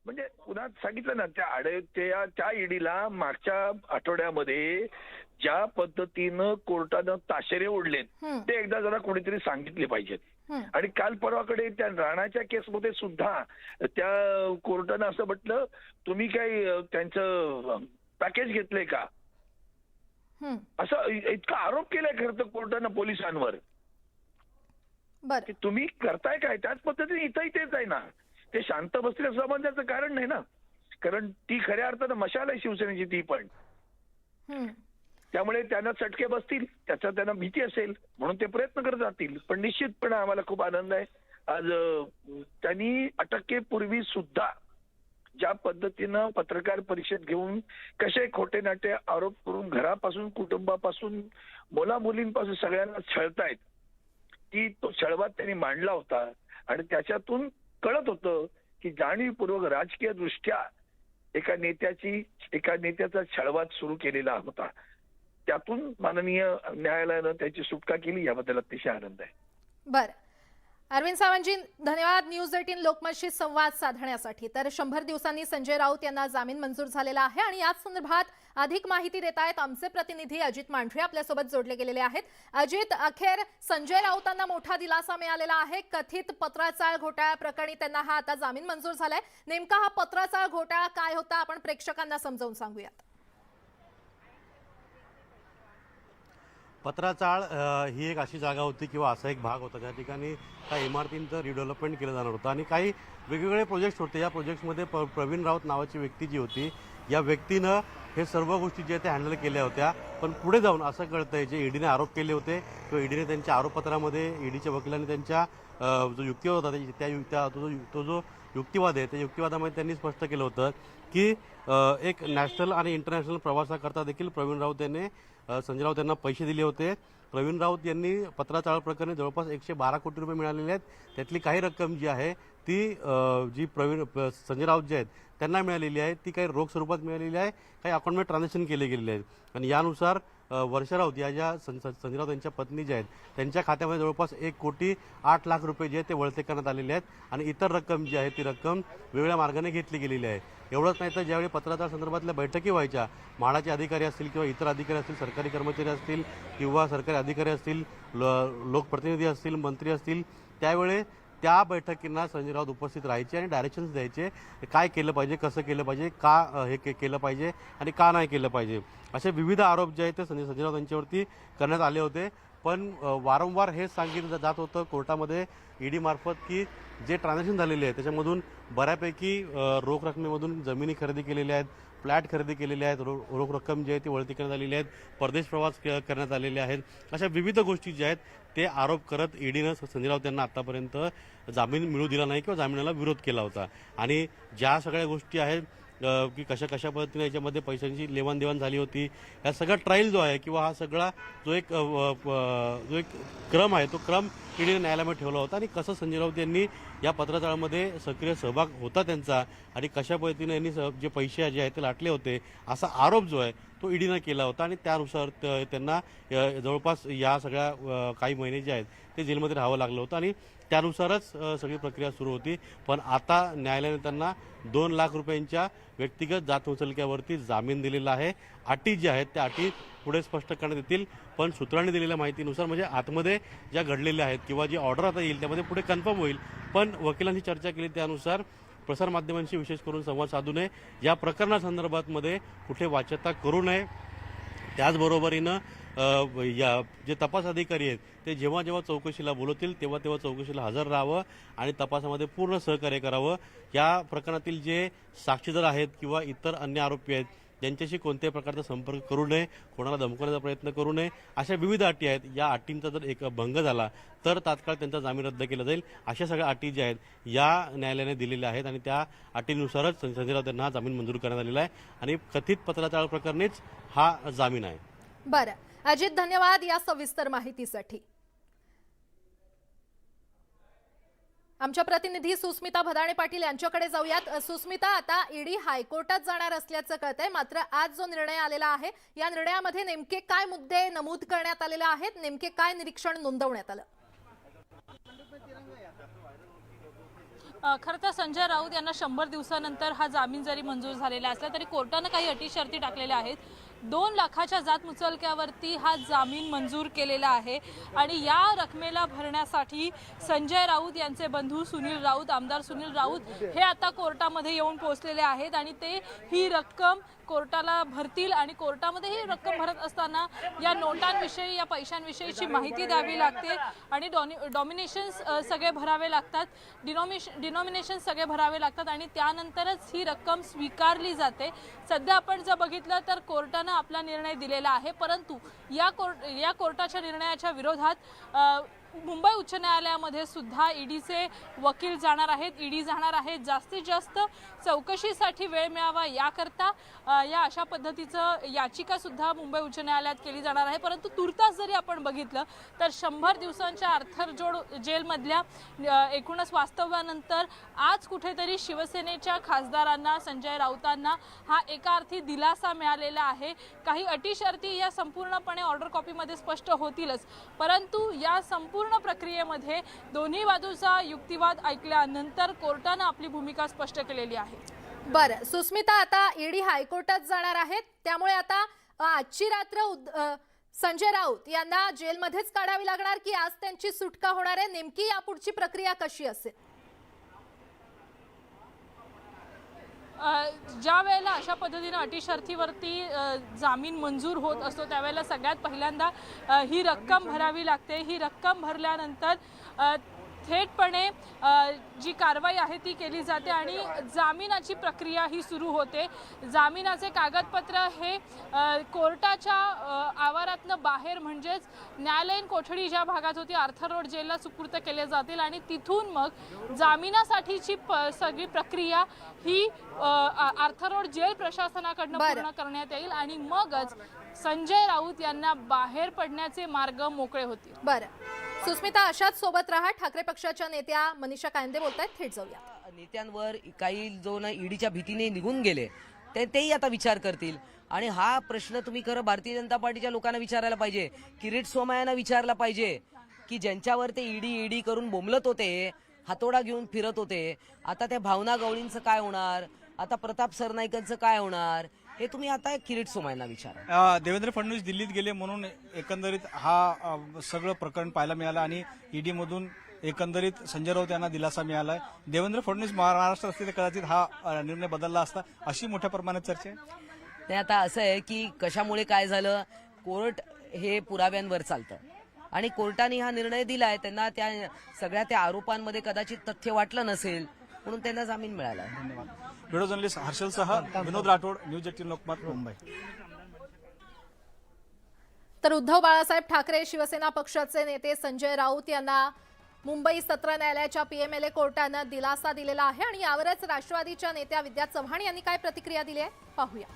म्हणजे पुन्हा सांगितलं ना त्या ईडीला मागच्या आठवड्यामध्ये ज्या पद्धतीनं कोर्टानं ताशेरे ओढलेत ते एकदा जरा कोणीतरी सांगितले पाहिजेत. आणि काल परवाकडे त्या राणाच्या केसमध्ये सुद्धा त्या कोर्टानं असं म्हटलं, तुम्ही काय त्यांचं पॅकेज घेतलंय का, असं इतका आरोप केलाय खरं तर कोर्टानं पोलिसांवर. की तुम्ही करताय काय? त्याच पद्धतीने इथंही तेच आहे ना. ते शांत बसले समजण्याचं कारण नाही ना, कारण ती खऱ्या अर्थानं मशाल आहे शिवसेनेची ती पण. त्यामुळे त्यांना चटके बसतील, त्याचा त्यांना भीती असेल म्हणून ते प्रयत्न करत जातील. पण निश्चितपणे आम्हाला खूप आनंद आहे. आज त्यांनी अटकेपूर्वी सुद्धा ज्या पद्धतीनं पत्रकार परिषद घेऊन कसे खोटे नाटे आरोप करून घरापासून कुटुंबापासून मुलामुलींपासून सगळ्यांना छळतायत, की तो छळवाद त्यांनी मांडला होता. आणि त्याच्यातून कळत होतं की जाणीवपूर्वक राजकीय दृष्ट्या एका नेत्याचा छळवाद सुरू केलेला होता. त्यातून माननीय न्यायालयानं त्याची सुटका केली, याबद्दल अतिशय आनंद आहे. बरं, अरविंद सावंतजी धन्यवाद न्यूज18 लोकमतशी संवाद साधण्यासाठी. तर 100 दिवसांनी संजय राऊत यांना जामीन मंजूर झालेला आहे आणि याच संदर्भात अधिक माहिती देत आहेत आमचे प्रतिनिधी अजित मांढरे आपल्यासोबत जोडले गेलेले आहेत. अजित, अखेर संजय राऊतांना मोठा दिलासा मिळालेला आहे. कथित पत्राचाळ घोटाळा प्रकरणी त्यांना हा आता जामीन मंजूर झालाय. नेमका हा पत्राचाळ घोटाळा काय होता आपण प्रेक्षकांना समजावून सांगूयात. पत्राचाळ ही एक अशी जागा होती किंवा असा एक भाग होता ज्या ठिकाणी काही इमारतींचं रिडेव्हलपमेंट केलं जाणार होतं आणि काही वेगवेगळे प्रोजेक्ट्स होते. या प्रोजेक्ट्समध्ये प्रवीण राऊत नावाची व्यक्ती जी होती या व्यक्तीनं हे सर्व गोष्टी जे त्या हँडल केल्या होत्या. पण पुढे जाऊन असं कळतंय जे ईडीने आरोप केले होते किंवा ईडीने त्यांच्या आरोपपत्रामध्ये ईडीच्या वकिलांनी त्यांच्या जो युक्तिवाद होता तो जो युक्तिवाद आहे त्या युक्तिवादामध्ये त्यांनी स्पष्ट केलं होतं की एक नॅशनल आणि इंटरनॅशनल प्रवासाकरता देखील प्रवीण राऊत यांनी संजय राऊत यांना पैसे दिले होते. प्रवीण राऊत यांनी पत्राचाळ प्रकरणी जवळपास 112 कोटी रुपये मिळालेले आहेत. त्यातली काही रक्कम जी आहे ती जी संजय राऊत जे आहेत त्यांना मिळालेली आहे ती काही रोख स्वरूपात मिळालेली आहे, काही अकाउंटमध्ये ट्रान्झॅक्शन केले गेलेले आहेत. आणि यानुसार वर्षा राऊत या ज्या संजय राऊत यांच्या पत्नी ज्या आहेत त्यांच्या खात्यामध्ये जवळपास 1,08,00,000 रुपये जे आहेत ते वळते करण्यात आलेले आहेत. आणि इतर रक्कम जी आहे ती रक्कम वेगळ्या मार्गाने घेतली गेलेली आहे. एवढंच नाही तर ज्यावेळी पत्राचार संदर्भातल्या बैठकी व्हायच्या, म्हाडाचे अधिकारी असतील किंवा इतर अधिकारी असतील, सरकारी कर्मचारी असतील किंवा सरकारी अधिकारी असतील, लोकप्रतिनिधी असतील, मंत्री असतील, त्यावेळी त्या बैठकींना संजय राऊत उपस्थित राहायचे आणि डायरेक्शन्स द्यायचे काय केलं पाहिजे, कसं केलं पाहिजे, का हे केलं पाहिजे आणि का नाही केलं पाहिजे. असे विविध आरोप जे आहेत ते संजय राऊत यांच्यावरती करण्यात आले होते. पण वारंवार हेच सांगितलं जात होतं कोर्टामध्ये ईडी मार्फत की जे ट्रान्झॅक्शन झालेले आहेत त्याच्यामधून बऱ्यापैकी रोख रकमेमधून जमिनी खरेदी केलेल्या आहेत, फ्लॅट खरेदी केलेले आहेत, रोख रक्कम जी आहे ती वळती करण्यात आलेली आहेत, परदेश प्रवास करण्यात आलेले आहेत. अशा विविध गोष्टी ज्या आहेत ते आरोप करत ईडीनं संजय राऊत यांना आतापर्यंत जामीन मिळू दिला नाही किंवा जामिनाला विरोध केला होता. आणि ज्या सगळ्या गोष्टी आहेत की कशा पद्धतीने याच्यामध्ये पैशांची लेवाणदेवाण झाली होती, हा सगळा ट्रायल जो आहे किंवा हा सगळा जो एक क्रम आहे तो क्रम ईडीने न्यायालयामध्ये ठेवला होता. आणि कसं संजय राऊत यांनी या पत्रचाळामध्ये सक्रिय सहभाग होता त्यांचा आणि कशा पद्धतीने यांनी जे पैसे जे आहेत ते लाटले होते असा आरोप जो आहे तो ईडीनं केला होता. आणि त्यानुसार त्यांना जवळपास या सगळ्या काही महिने जे आहेत ते जेलमध्ये राहावं लागलं होतं आणि त्यानुसारच सगळी प्रक्रिया सुरू होती. पण आता न्यायालयाने त्यांना 2 लाख रुपयांच्या व्यक्तिगत जात मुचलक्यावरती जामीन दिलेला आहे. अटी ज्या आहेत त्या अटी पुढे स्पष्ट करण्यात येतील. पण सूत्रांनी दिलेल्या माहितीनुसार म्हणजे आतमध्ये ज्या घडलेल्या आहेत किंवा जी ऑर्डर आता येईल त्यामध्ये पुढे कन्फर्म होईल. पण वकिलांची चर्चा केली त्यानुसार प्रसारमाध्यमांशी विशेष करून संवाद साधू नये, या प्रकरणासंदर्भात मध्ये कुठे वाच्यता करू नये. त्याचबरोबरीनं या जे तपास अधिकारी आहेत ते जेव्हा चौकशीला बोलवतील तेव्हा चौकशीला हजर राहावं आणि तपासामध्ये पूर्ण सहकार्य करावं. या प्रकरणातील जे साक्षीदार आहेत किंवा इतर अन्य आरोपी आहेत त्यांच्याशी कोणत्याही प्रकारचा संपर्क करू नये, कोणाला धमकवण्याचा प्रयत्न करू नये. अशा विविध अटी आहेत. या अटींचा जर एक भंग झाला तर तात्काळ त्यांचा जामीन रद्द केला जाईल. अशा सगळ्या अटी ज्या आहेत या न्यायालयाने दिलेल्या आहेत आणि त्या अटीनुसारच संजय राऊत यांना जामीन मंजूर करण्यात आलेला आहे आणि कथित पत्राचाळ प्रकरणीच हा जामीन आहे. बरं अजित, धन्यवाद या सविस्तर माहितीसाठी. आमच्या प्रतिनिधी सुस्मिता भदाणे पाटील यांच्याकडे जाऊयात. सुस्मिता, आता ईडी हायकोर्टात जाणार असल्याचं कळतंय, मात्र आज जो निर्णय आलेला आहे या निर्णयामध्ये नेमके काय मुद्दे नमूद करण्यात आलेले आहेत, नेमके काय निरीक्षण नोंदवण्यात आलं? खरं तर संजय राऊत यांना 100 दिवसानंतर हा जामीन जरी मंजूर झालेला असला तरी कोर्टानं काही अटी शर्ती टाकलेल्या आहेत. 2 लाखाच्या जात मुचलक्यावरती हा जामीन मंजूर केलेला आहे आणि या रकमेला भरण्यासाठी संजय राऊत यांचे बंधू सुनील राऊत, आमदार सुनील राऊत हे आता कोर्टामध्ये येऊन पोहोचलेले आहेत आणि ते ही रक्कम कोर्टाला भरतील आणि कोर्टामध्ये ही रक्कम भरत असताना या नोटांविषयी, या पैशांविषयीची माहिती द्यावी लागते आणि डॉमिनेशन्स सगळे भरावे लागतात, डिनॉमिनेशन सगळे भरावे लागतात आणि त्यानंतरच ही रक्कम स्वीकारली जाते. सध्या आपण जर बघितलं तर कोर्टानं आपला निर्णय दिलेला आहे, परंतु या कोर्टाच्या निर्णयाच्या विरोधात मुंबई उच्च न्यायालयामध्ये सुद्धा ईडीचे वकील जाणार आहेत, ईडी जाणार आहेत. जास्तीत जास्त चौकशीसाठी वेळ मिळावा याकरता या अशा पद्धतीचं याचिका सुद्धा मुंबई उच्च न्यायालयात केली जाणार आहे. परंतु तुर्तास जरी आपण बघितलं तर 100 दिवसांच्या अर्थरजोड जेलमधल्या एकूणच वास्तव्यानंतर आज कुठेतरी शिवसेनेच्या खासदारांना, संजय राऊतांना हा एका अर्थी दिलासा मिळालेला आहे. काही अटी शर्ती या संपूर्णपणे ऑर्डर कॉपीमध्ये स्पष्ट होतीलच, परंतु या संपूर्ण प्रक्रियेमध्ये दोन्ही बाजूचा युक्तिवाद ऐकल्यानंतर कोर्टानं आपली भूमिका स्पष्ट केलेली आहे. बरं सुस्मिता, आता ईडी हायकोर्टात जाणार आहेत, त्यामुळे आता आजची रात्र संजय राऊत यांना जेलमध्येच काढावी लागणार की आज त्यांची सुटका होणार आहे? नेमकी यापुढची प्रक्रिया कशी असेल? ज्या वेळेला अशा पद्धतीने अटी शर्थीवरती जामीन मंजूर होत असतो त्यावेळेला सगळ्यात पहिल्यांदा ही रक्कम भरावी लागते. ही रक्कम भरल्यानंतर थेटपणे जी कारवाई आहे ती केली जाते आणि जामिनाची प्रक्रिया ही सुरू होते। जामिनाचे कागदपत्र हे कोर्टाच्या आवारातनं बाहेर म्हणजेच न्यायालयीन कोठडी ज्या भागात होती आर्थर रोड जेलला सुपूर्द केले जातील आणि तिथून मग जामिनासाठीची सगळी प्रक्रिया ही आर्थर रोड जेल प्रशासनाकडून पूर्ण करण्यात येईल आणि मगच संजय राऊत यांना बाहेर पडण्याचे मार्ग मोकळे होतील। बरं सुस्मिता, अशाच सोबत रहा। ठाकरे पक्षाच्या नेत्या मनीषा कायंदे बोलतायत, थेट जाऊया। नेत्यांवर काही जो ना ईडीच्या भीतीने निघून गेले तेही आता विचार करतील आणि हा प्रश्न तुम्ही खरं भारतीय जनता पार्टीच्या लोकांना विचारायला पाहिजे, किरीट सोमय्यांना विचारला पाहिजे की ज्यांच्यावर ते ईडी करून बोंबलत होते, हातोडा घेऊन फिरत होते, आता त्या भावना गवळींचं काय होणार, आता प्रताप सरनाईकांचं काय होणार, हे तुम्ही आता किरीट सोमय्यांना विचारा। देवेंद्र फडणवीस दिल्लीत गेले म्हणून एकंदरीत हा सगळं प्रकरण पाहायला मिळालं आणि ईडी मधून एकंदरीत संजय राऊत यांना दिलासा मिळालाय। देवेंद्र फडणवीस महाराष्ट्र असते तर कदाचित हा निर्णय बदलला असता, अशी मोठ्या प्रमाणात चर्चा आहे। ते आता असं आहे की कशामुळे काय झालं, कोर्ट हे पुराव्यांवर चालतं आणि कोर्टाने हा निर्णय दिलाय, त्यांना त्या सगळ्या आरोपांमध्ये कदाचित तथ्य वाटलं नसेल म्हणून त्यांना जामीन मिळाला। धन्यवाद। व्हिडिओ जर्नलिस्ट हर्षलसह विनोद राठोड, न्यूज 18 लोकमत, मुंबई। तर उद्धव बाळासाहेब ठाकरे शिवसेना पक्षाचे नेते संजय राऊत यांना मुंबई सत्र न्यायालयाच्या पीएमएलए कोर्टानं दिलासा दिलेला आहे आणि यावरच राष्ट्रवादीच्या नेत्या विद्या चव्हाण यांनी काय प्रतिक्रिया दिली आहे पाहूया।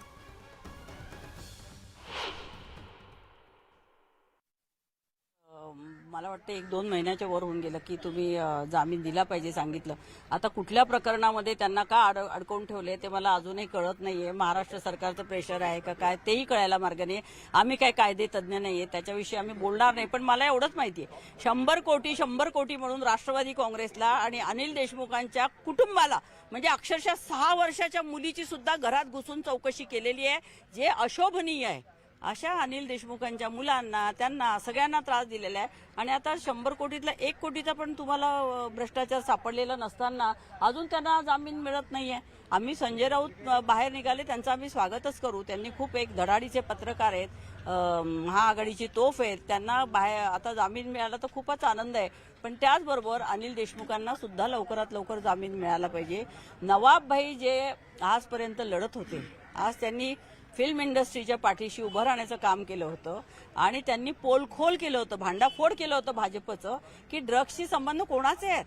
मला वाटतं 1-2 महिन्याच्या वर होऊन गेलं की तुम्ही जामीन दिला पाहिजे सांगितलं। आता कुठल्या प्रकरणामध्ये त्यांना का अडकवून ठेवले ते मला अजूनही कळत नाहीये। महाराष्ट्र सरकारचं प्रेशर आहे का काय तेही कळायला मार्ग नाही। आम्ही काय कायदे तज्ज्ञ नाहीये, त्याच्याविषयी आम्ही बोलणार नाही, पण मला एवढंच माहितीये 100 कोटी म्हणून राष्ट्रवादी काँग्रेसला आणि अनिल देशमुखांच्या कुटुंबाला म्हणजे अक्षरशः 6 वर्षाच्या मुलीची सुद्धा घरात घुसून चौकशी केलेली आहे, जे अशोभनीय आहे। अशा अनिल देशमुखांच्या मुलांना त्यांना सगळ्यांना त्रास दिलेला आहे आणि आता 100 कोटीतला 1 कोटीचा पण तुम्हाला भ्रष्टाचार सापडलेला नसताना अजून त्यांना जामीन मिळत नाहीये। आम्ही संजय राऊत बाहेर निघाले त्यांचं आम्ही स्वागतच करू, त्यांनी खूप एक धडाडीचे पत्रकार आहेत, महाआघाडीची तोफ आहेत, त्यांना बाहेर आता जामीन मिळाला तर खूपच आनंद आहे। पण त्याचबरोबर अनिल देशमुखांना सुद्धा लवकरात लवकर जामीन मिळाला पाहिजे। नवाब भाई जे आजपर्यंत लढत होते, आज त्यांनी फिल्म इंडस्ट्रीच्या पाठीशी उभं राहण्याचं काम केलं होतं आणि त्यांनी पोलखोल केलं होतं, भांडाफोड केलं होतं भाजपचं की ड्रग्सशी संबंध कोणाचे आहेत,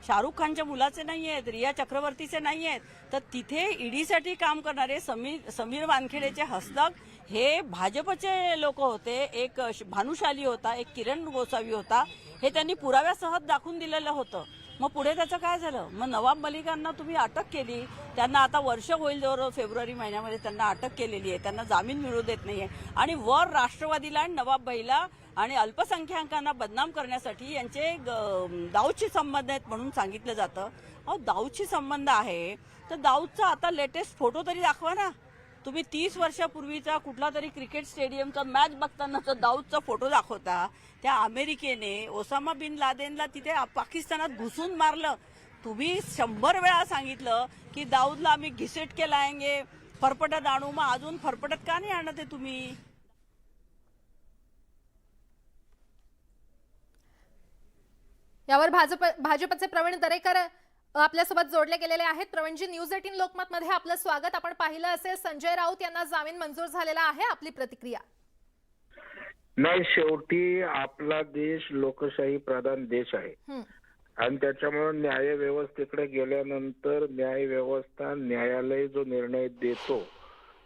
शाहरुख खानच्या मुलाचे नाही आहेत, रिया चक्रवर्तीचे नाही आहेत, तर तिथे ईडीसाठी काम करणारे समीर वानखेडेचे हस्तक हे भाजपचे लोक होते, एक भानुशाली होता, एक किरण गोसावी होता, हे त्यांनी पुराव्यासह दाखवून दिलेलं होतं। मग पुढे त्याचं काय झालं? मग नवाब मलिकांना तुम्ही अटक केली, त्यांना आता वर्ष होईल जवळ फेब्रुवारी महिन्यामध्ये त्यांना अटक केलेली आहे, त्यांना जामीन मिळू देत नाहीये आणि वर राष्ट्रवादीला आणि नवाब भाईला आणि अल्पसंख्याकांना बदनाम करण्यासाठी यांचे दाऊदशी संबंध आहेत म्हणून सांगितलं जातं। अहो दाऊदशी संबंध आहे तर दाऊदचा आता लेटेस्ट फोटो तरी दाखवा ना। तुम्ही 30 वर्षापूर्वीचा कुठला तरी क्रिकेट स्टेडियमचा मॅच बघतानाचा दाऊदचा फोटो दाखवता, त्या अमेरिकेने ओसामा बिन लादेनला तिथे पाकिस्तानात घुसून मारलं। तुम्ही 100 वेळा सांगितलं की दाऊदला आम्ही घिसेट के लाएंगे, फरफटत आणू, मग अजून फरफटत का नाही आणत आहे तुम्ही? यावर भाजपचे प्रवीण दरेकर आपल्यासोबत जोडले गेलेले आहेत। प्रवीणजी, न्यूज 18 लोकमत मध्ये आपलं स्वागत। आपण पाहिलं असेल संजय राऊत यांना जामीन मंजूर झालेला आहे, आपली प्रतिक्रिया? नाही, शेवटी आपला देश लोकशाही प्रधान देश आहे आणि त्याच्यामुळे न्याय व्यवस्थेकडे गेल्यानंतर न्याय व्यवस्था न्यायालय जो निर्णय देतो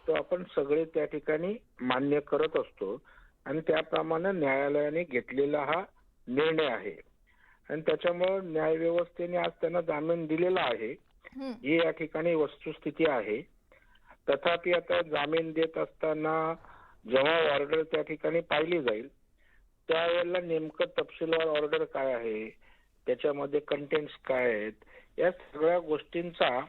तो आपण सगळे त्या ठिकाणी मान्य करत असतो आणि त्याप्रमाणे न्यायालयाने घेतलेला हा निर्णय आहे आणि त्याच्यामुळे न्याय व्यवस्थेने आज त्यांना जामीन दिलेला आहे, ही या ठिकाणी वस्तुस्थिती आहे। तथापि आता जामीन देत असताना जेव्हा ऑर्डर त्या ठिकाणी पाहिली जाईल त्यावेळेला नेमकं तपशीलवार ऑर्डर काय आहे, त्याच्यामध्ये कंटेंट्स काय आहेत, या सगळ्या गोष्टींचा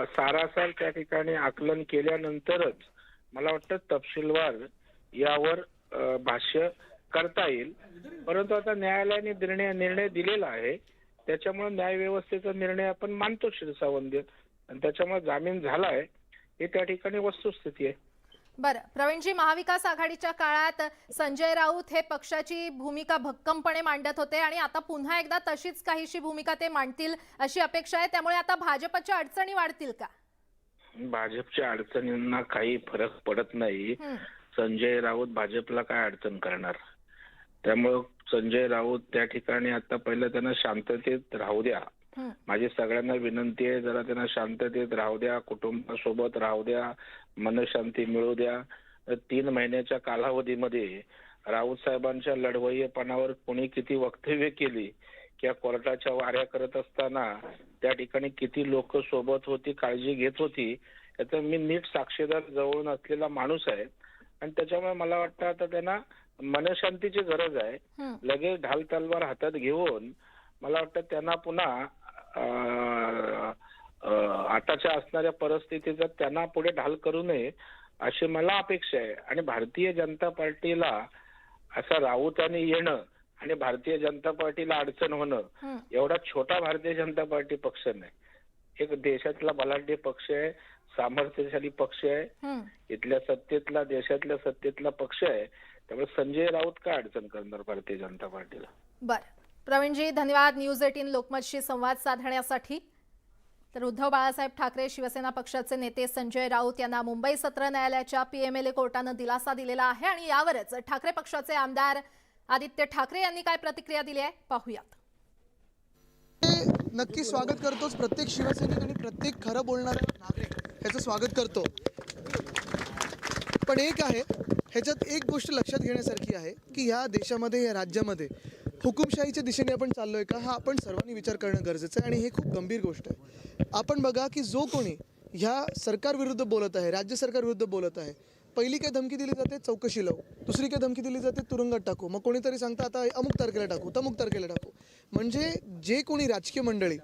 सारासार त्या ठिकाणी आकलन केल्यानंतरच मला वाटतं तपशीलवार यावर भाष्य करता येईल। परंतु आता न्यायालयाने निर्णय दिलेला आहे, त्याच्यामुळे न्याय व्यवस्थेचा निर्णय आपण मानतो शिरसावंत आणि त्याच्यामुळे जामीन झालाय, ही त्या ठिकाणी वस्तुस्थिती आहे। बरं, प्रवीणजी, महाविकास आघाडीच्या काळात संजय राऊत हे पक्षाची भूमिका भक्कमपणे मांडत होते आणि आता पुन्हा एकदा तशीच काहीशी भूमिका ते मांडतील अशी अपेक्षा आहे. त्यामुळे आता भाजपच्या अडचणी वाढतील का? भाजपच्या अडचणींना काही फरक पडत नाही. संजय राऊत भाजपला काय अडचण करणार? त्यामुळं संजय राऊत त्या ठिकाणी आता पहिलं त्यांना शांततेत राहू द्या. माझी सगळ्यांना विनंती आहे, जरा त्यांना शांततेत राहू द्या, कुटुंबासोबत राहू द्या, मनशांती मिळू द्या. 3 महिन्याच्या कालावधीमध्ये राऊत साहेबांच्या लढवय्येपणावर कोणी किती वक्तव्य केली किंवा कोर्टाच्या वाऱ्या करत असताना त्या ठिकाणी किती लोक सोबत होती, काळजी घेत होती, याचा मी नीट साक्षीदार जवळून असलेला माणूस आहे. आणि त्याच्यामुळे मला वाटतं आता त्यांना मनशांतीची गरज आहे. लगेच ढाल तलवार हातात घेऊन मला वाटतं त्यांना पुन्हा आताच्या असणाऱ्या परिस्थितीचा त्यांना पुढे ढाल करू नये अशी मला अपेक्षा आहे. आणि भारतीय जनता पार्टीला असं राऊतांनी येणं आणि भारतीय जनता पार्टीला अडचण होणं एवढा छोटा भारतीय जनता पार्टी पक्ष नाही. एक देशातला बलाढ्य पक्ष आहे, सामर्थ्यशाली पक्ष आहे, इथल्या सत्तेतला, देशातल्या सत्तेतला पक्ष आहे. त्यामुळे संजय राऊत काय अडचण करणार भारतीय जनता पार्टीला? बरं, प्रवीणजी, धन्यवाद न्यूज 18 लोकमतशी संवाद साधण्यासाठी. तर उद्धव बाळासाहेब ठाकरे शिवसेना पक्षाचे नेते संजय राऊत यांना मुंबई सत्र न्यायालयाच्या PMLA कोर्टानं दिलासा दिलेला आहे आणि यावरच ठाकरे पक्षाचे आमदार आदित्य ठाकरे यांनी काय प्रतिक्रिया दिली आहे पाहूयात. नक्की स्वागत करतोच. प्रत्येक शिवसैनिक आणि प्रत्येक खरं बोलणारा नागरिक ह्याचं स्वागत करतो. पण एक आहे, ह्याच्यात एक गोष्ट लक्षात घेण्यासारखी आहे की ह्या देशामध्ये, या राज्यामध्ये हुकुमशाहीच्या दिशेने आपण चाललोय का, हा आपण सर्वांनी विचार करणं गरजेचं आहे. आणि हे खूप गंभीर गोष्ट आहे. आपण बघा की जो कोणी ह्या सरकारविरुद्ध बोलत आहे, राज्य सरकारविरुद्ध बोलत आहे, पहिली काय धमकी दिली जाते, चौकशी लावू. दुसरी काय धमकी दिली जाते, तुरुंगात टाकू. मग कोणीतरी सांगतं आता अमुक तारखेला टाकू, तमुक तारखेला टाकू. म्हणजे जे कोणी राजकीय मंडळी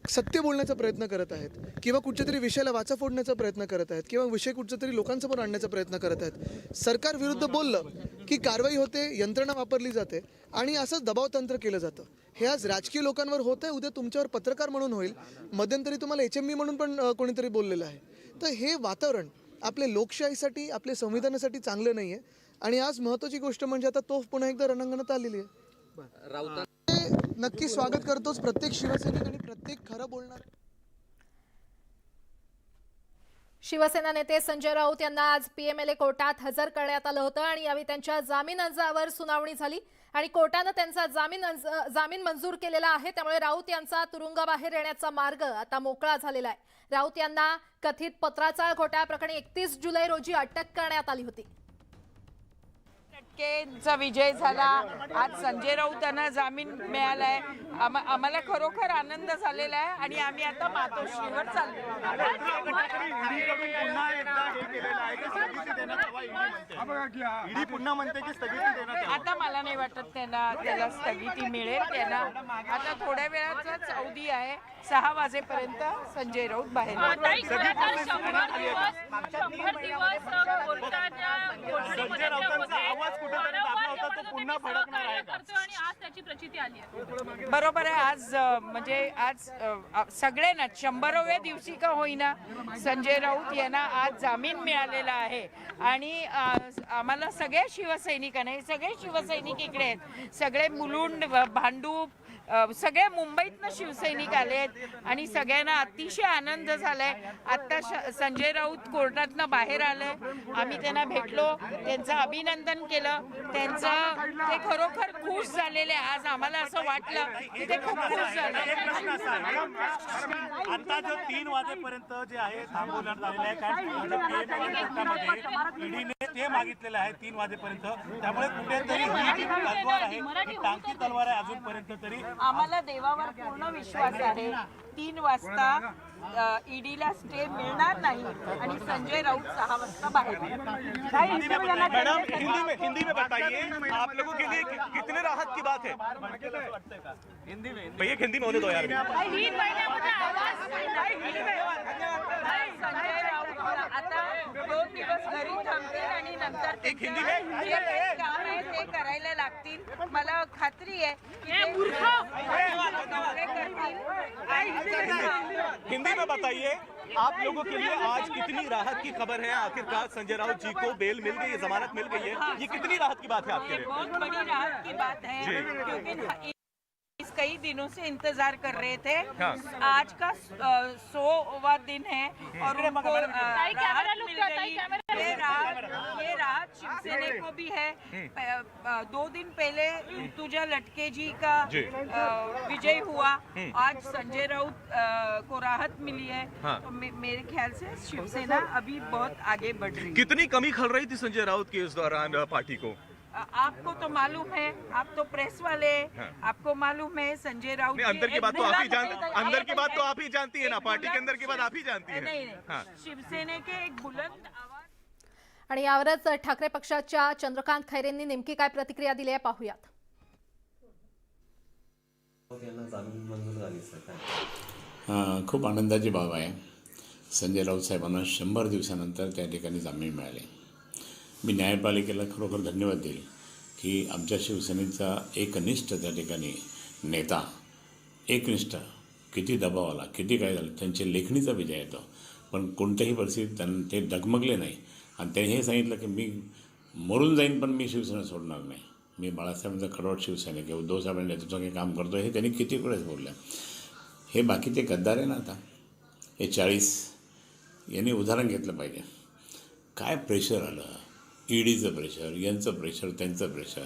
सत्य बोलण्याचा प्रयत्न करत आहेत किंवा कुठच्या तरी विषयाला वाचा फोडण्याचा प्रयत्न करत आहेत किंवा विषय कुठच्या तरी लोकांसमोर आणण्याचा प्रयत्न करत आहेत, सरकार विरुद्ध बोललं की कारवाई होते, यंत्रणा वापरली जाते आणि असंच दबावतंत्र केलं जातं. हे आज राजकीय लोकांवर होत आहे, उद्या तुमच्यावर पत्रकार म्हणून होईल. मध्यंतरी तुम्हाला HMB म्हणून पण कोणीतरी बोललेलं आहे. तर हे वातावरण आपल्या लोकशाहीसाठी, आपल्या संविधानासाठी चांगलं नाही आहे. आणि आज महत्त्वाची गोष्ट म्हणजे आता तोफ पुन्हा एकदा रणांगणात आलेली आहे. राऊत नक्की स्वागत करतोच. प्रत्येक शिवसैनिक आणि प्रत्येक खरं बोलणार. शिवसेना नेते संजय राऊत यांना आज PMLA कोर्टात हजर करण्यात आलं होतं आणि यावेळी त्यांच्या जामीन अर्जावर सुनावणी झाली आणि कोर्टानं त्यांचा जामीन मंजूर केलेला आहे. त्यामुळे राऊत यांचा तुरुंगाबाहेर येण्याचा मार्ग आता मोकळा झालेला आहे. राऊत यांना कथित पत्राचाळ घोटाळ्याप्रकरणी 31 जुलै रोजी अटक करण्यात आली होती. चा विजय झाला. आज संजय राऊत यांना जामीन मिळालाय. आम्हाला खरोखर आनंद झालेला आहे आणि आम्ही आता मातोश्रीवर चाललो. आता मला नाही वाटत त्याला स्थगिती मिळेल. त्यांना आता थोड्या वेळाचाच अवधी आहे. 6 वाजेपर्यंत संजय राऊत बाहेर. बरोबर आहे. आज म्हणजे आज सगळ्यांना 100व्या दिवशी का होईना संजय राऊत यांना आज जामीन मिळालेला आहे. आणि आम्हाला सगळ्या शिवसैनिकांना, सगळे शिवसैनिक इकडे आहेत, सगळे मुलुंड, भांडूप, सगळे मुंबईतनं शिवसैनिक आलेत आणि सगळ्यांना अतिशय आनंद झालाय. आता संजय राऊत कोर्टातनं बाहेर आलंय. आम्ही त्यांना भेटलो, त्यांचं अभिनंदन केलं. ते खरोखर खुश झालेले. आज आम्हाला असं वाटलं की ते खूप खुश झाले. आता जो 3 वाजेपर्यंत जे आहे थांबवण्यात आलेलं आहे, कारण ईडीने ते मागितलेलं आहे 3 वाजेपर्यंत. त्यामुळे कुठेतरी ही जी तलवार आहे, ही टांगती तलवार आहे अजूनपर्यंत तरी. आम्हाला देवावर पूर्ण विश्वास आहे. 3 वाजता ईडीला स्टे मिळणार नाही आणि संजय राऊत 6 वाजता बाहेर. मैडम, हिंदी में बताइए, आप लोगों के लिए कितने राहत की बात है? हिंदी में भैया, हिंदी में होने दो यार. संजय राऊत आता 2 दिवस घरी थांबतील आणि नंतर एक हिंदी में जे काही काम आहे ते करायला लागतील. मला खात्री आहे की ते चांगले करतील. हिंदी में बताइए, आप लोगों के लिए आज कितनी राहत की खबर है? आखिरकार संजय राउत जी को बेल मिल गई है, जमानत मिल गई है, ये कितनी राहत की बात है आपके ये लिए? बहुत बड़ी राहत की बात है जी। क्योंकि इस कई दिनों से इंतजार कर रहे थे. हाँ। आज का 100वां दिन है और उनको राहत मिल गई. ये राहत शिवसेना को भी है. 2 दिन पहले तुझा लटके जी का विजय हुआ. आज संजय राउत को राहत मिली है. हाँ। तो मेरे ख्याल से शिवसेना अभी बहुत आगे बढ़ रही है. कितनी कमी खल रही थी संजय राउत की इस दौरान पार्टी को? आपको तो मालूम है, आप तो प्रेस वाले हैं. हाँ। आपको मालूम है संजय राउत नहीं, अंदर की बात तो आप ही जानती, अंदर की बात तो आप ही जानती है ना, पार्टी के अंदर की बात आप ही जानती है. नहीं हाँ. शिवसेना के एक बुलंद आवाज. आणि यावरच ठाकरे पक्षाच्या चंद्रकांत खैरेंनी नेमकी काय प्रतिक्रिया दिली आहे पाहूयात. खूप आनंदाची बाब आहे. संजय राऊत साहेबांना 100 दिवसानंतर त्या ठिकाणी जामीन मिळाले. मी न्यायपालिकेला खरोखर धन्यवाद देईल की आमच्या शिवसेनेचा एकनिष्ठ त्या ठिकाणी नेता, एकनिष्ठ, किती दबाव आला, किती काय झालं, त्यांच्या लेखणीचा विजय येतो, पण कोणत्याही परिस्थितीत त्यांना ते डगमगले नाही. आणि त्यांनी हे सांगितलं की मी मरून जाईन पण मी शिवसेना सोडणार नाही. मी बाळासाहेबांचा खडवट शिवसैनिक आहे, उद्धव साहेबांच्या नेतृत्वाने काम करतो, हे त्यांनी किती वेळेस बोललं. हे बाकीचे गद्दार आहे ना, आता हे 40 यांनी उदाहरण घेतलं पाहिजे. काय प्रेशर आलं, ईडीचं प्रेशर, यांचं प्रेशर, त्यांचं प्रेशर.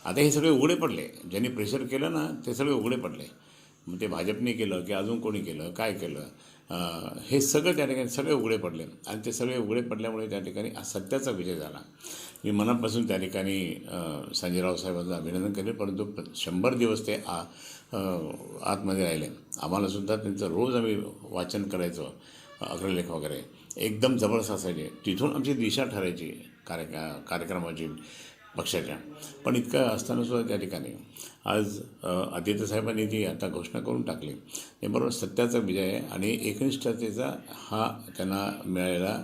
आता हे सगळे उघडे पडले. ज्यांनी प्रेशर केलं ना ते सगळे उघडे पडले. मग ते भाजपने केलं की अजून कोणी केलं, काय केलं, हे सगळं त्या ठिकाणी सगळे उघडे पडले. आणि ते सगळे उघडे पडल्यामुळे त्या ठिकाणी सत्याचा विजय झाला. मी मनापासून त्या ठिकाणी संजय राऊत साहेबांचं अभिनंदन केले. परंतु 100 दिवस ते आतमध्ये राहिले. आम्हालासुद्धा त्यांचं रोज आम्ही वाचन करायचो, अग्रलेख वगैरे एकदम जबरदस्त असायचे. तिथून आमची दिशा ठरायची कार्यक्रमाची पक्षाच्या. पण इतकं असतानासुद्धा त्या ठिकाणी आज आदित्य साहेबांनी ती आता घोषणा करून टाकली. हे बरोबर सत्याचा विजय आहे आणि एकनिष्ठतेचा हा त्यांना मिळालेला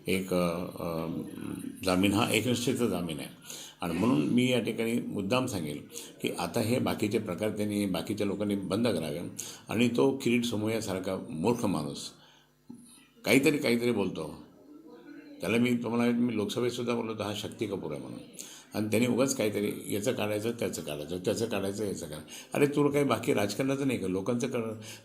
एक जामीन, हा एकनिष्ठतेचा जामीन आहे. आणि म्हणून मी या ठिकाणी मुद्दाम सांगेल की आता हे बाकीचे प्रकार त्यांनी बाकीच्या लोकांनी बंद करावे. आणि तो किरीट सोमय्यासारखा मूर्ख माणूस काहीतरी बोलतो, त्याला मी लोकसभेतसुद्धा बोललो होतो, हा शक्ती कपूर आहे म्हणून. आणि त्यांनी उगाच काहीतरी याचं काढायचं, त्याचं काढायचं, त्याचं काढायचं, याचं काढायचं. अरे तुला काही बाकी राजकारणाचं नाही का?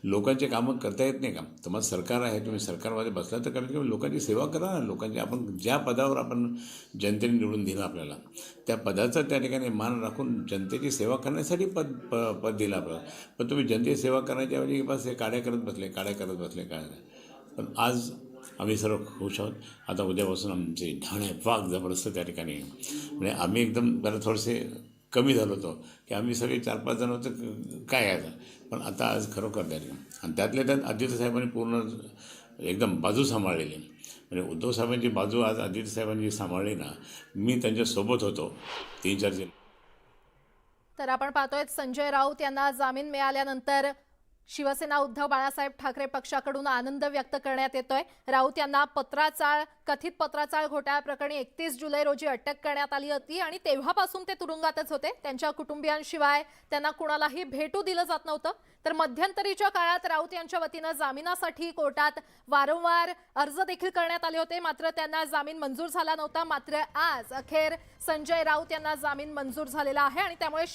लोकांचे कामं करता येत नाही का? तुम्हाला सरकार आहे, तुम्ही सरकारमध्ये बसला तर कमीत कमी लोकांची सेवा करा ना. लोकांची आपण ज्या पदावर आपण जनतेने निवडून दिलं आपल्याला, त्या पदाचा त्या ठिकाणी मान राखून जनतेची सेवा करण्यासाठी पद दिलं आपल्याला. पण तुम्ही जनतेची सेवा करण्याच्या ऐवजी बस हे काड्या करत बसले काय. पण आज आम्ही सर्व खुश आहोत. आता उद्यापासून आमचे ठाणे वाघ जबरदस्त त्या ठिकाणी, म्हणजे आम्ही एकदम जरा थोडेसे कमी झालो होतो की आम्ही सगळे 4-5 जण होतो काय आहे. पण आता आज खरोखर त्या ठिकाणी आणि त्यातल्या त्यात आदित्य साहेबांनी पूर्ण एकदम बाजू सांभाळलेली. म्हणजे उद्धव साहेबांची बाजू आज आदित्य साहेबांनी सांभाळली ना. मी त्यांच्यासोबत होतो 3-4 जण. तर आपण पाहतोय संजय राऊत यांना जामीन मिळाल्यानंतर शिवसेना उद्धव बाळासाहेब ठाकरे पक्षाकडून आनंद व्यक्त करण्यात येतोय. राऊत यांना कथित पत्राचाळ घोटाळ्याप्रकरणी 31 जुलै रोजी अटक करण्यात आली होती आणि तेव्हापासून ते तुरुंगातच होते. त्यांच्या कुटुंबियांशिवाय त्यांना कुणालाही भेटू दिलं जात नव्हतं. तर मध्यंतरीच्या काळात राऊत यांच्या वतीनं जामिनासाठी कोर्टात वारंवार अर्ज देखील करण्यात आले होते, मात्र त्यांना जामीन मंजूर झाला नव्हता. मात्र आज अखेर संजय राऊत यांना जामीन मंजूर झालेला आहे आणि त्यामुळे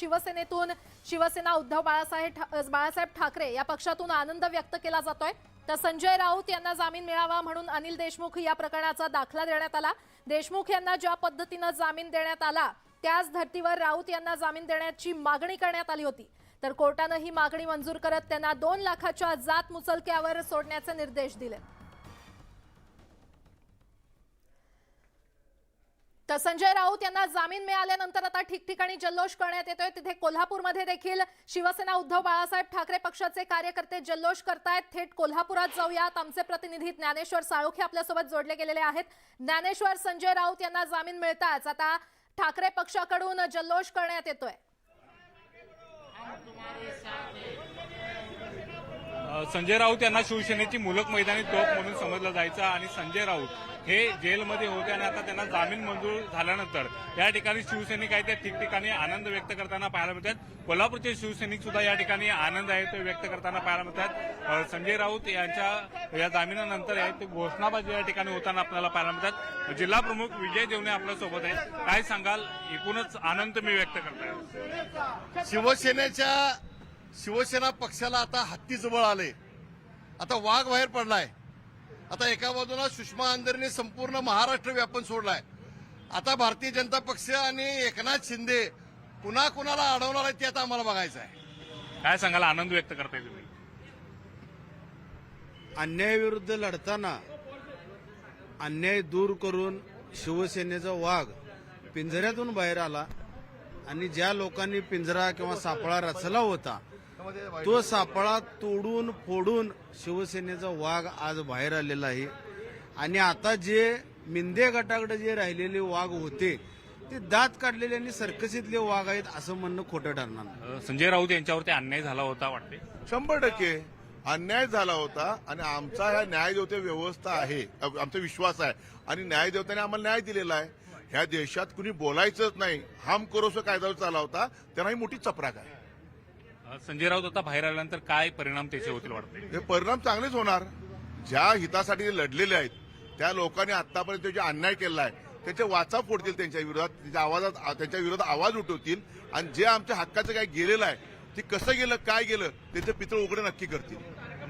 शिवसेना उद्धव बाळासाहेब ठाकरे या पक्षातून आनंद व्यक्त केला जातोय. तर संजय राऊत यांना जामीन मिळावा म्हणून अनिल देशमुख या प्रकरणाचा दाखला देण्यात आला. देशमुख यांना ज्या पद्धतीनं जामीन देण्यात आला त्याच धर्तीवर राऊत यांना जामीन देण्याची मागणी करण्यात आली होती. तर कोर्टानं ही मागणी मंजूर करत त्यांना 2 लाखाच्या जात मुचलक्यावर सोडण्याचे निर्देश दिले. तर संजय राऊत यांना जामीन मिळाल्यानंतर आता ठिकठिकाणी जल्लोष करण्यात येतोय. तिथे कोल्हापूरमध्ये देखील शिवसेना उद्धव बाळासाहेब ठाकरे पक्षाचे कार्यकर्ते जल्लोष करतायत. थेट कोल्हापुरात जाऊयात. आमचे प्रतिनिधी ज्ञानेश्वर साळोखे आपल्यासोबत जोडले गेलेले आहेत. ज्ञानेश्वर, संजय राऊत यांना जामीन मिळताच आता ठाकरे पक्षाकडून जल्लोष करण्यात येतोय. संजय राऊत यांना शिवसेनेची मुलक मैदानी तोफ म्हणून समजलं जायचं आणि संजय राऊत हे जेलमध्ये होते आणि आता त्यांना जामीन मंजूर झाल्यानंतर या ठिकाणी शिवसैनिक आहेत ते ठिकठिकाणी आनंद व्यक्त करताना पाहायला मिळतात. कोल्हापूरचे शिवसैनिक सुद्धा या ठिकाणी आनंद आहे तो व्यक्त करताना पाहायला मिळतात. संजय राऊत यांच्या या जामिनानंतर आहे ते घोषणाबाजी या ठिकाणी होताना आपल्याला पाहायला मिळतात. जिल्हा प्रमुख विजय देवणे आपल्या सोबत आहेत. काय सांगाल, एकूणच आनंद मी व्यक्त करताय. शिवसेना पक्षाला आता हत्तीजवळ आले, आता वाघ बाहेर पडलाय. आता एका बाजूला सुषमा अंधारेने संपूर्ण महाराष्ट्र व्यापून सोडलाय. आता भारतीय जनता पक्ष आणि एकनाथ शिंदे पुन्हा कुणाला अडवणार आहे ते आता आम्हाला बघायचं आहे. काय सांगाल, आनंद व्यक्त करताय तुम्ही? अन्यायाविरुद्ध लढताना अन्याय दूर करून शिवसेनेचा वाघ पिंजऱ्यातून बाहेर आला आणि ज्या लोकांनी पिंजरा किंवा सापळा रचला होता तो सापळा तोडून फोडून शिवसेनेचा वाघ आज बाहेर आलेला आहे. आणि आता जे मिंदे गटाकडे जे राहिलेले वाघ होते ते दात काढलेले आणि सर्कसीतले वाघ आहेत असं म्हणणं खोटं ठरणार नाही. संजय राऊत यांच्यावरती अन्याय झाला होता वाटते? 100% अन्याय झाला होता आणि आमचा ह्या न्यायदेवते व्यवस्था आहे, आमचा विश्वास आहे आणि न्यायदेवताने आम्हाला न्याय दिलेला आहे. ह्या देशात कुणी बोलायचंच नाही, हम करोसो कायदा चालला होता त्यांना ही मोठी चपराक आहे. संजय राऊत आता बाहेर आल्यानंतर काय परिणाम त्याचे होतील वाटते? हे परिणाम चांगलेच होणार. ज्या हितासाठी ते लढलेले आहेत त्या लोकांनी आतापर्यंत जे अन्याय केला आहे त्याचे वाचा फोडतील, त्यांच्या विरोधात त्यांच्या विरोधात आवाज उठवतील आणि जे आमच्या हक्काचं काय गेलेलं आहे ते कसं गेलं काय गेलं त्याचं पितळ उघडं नक्की करतील.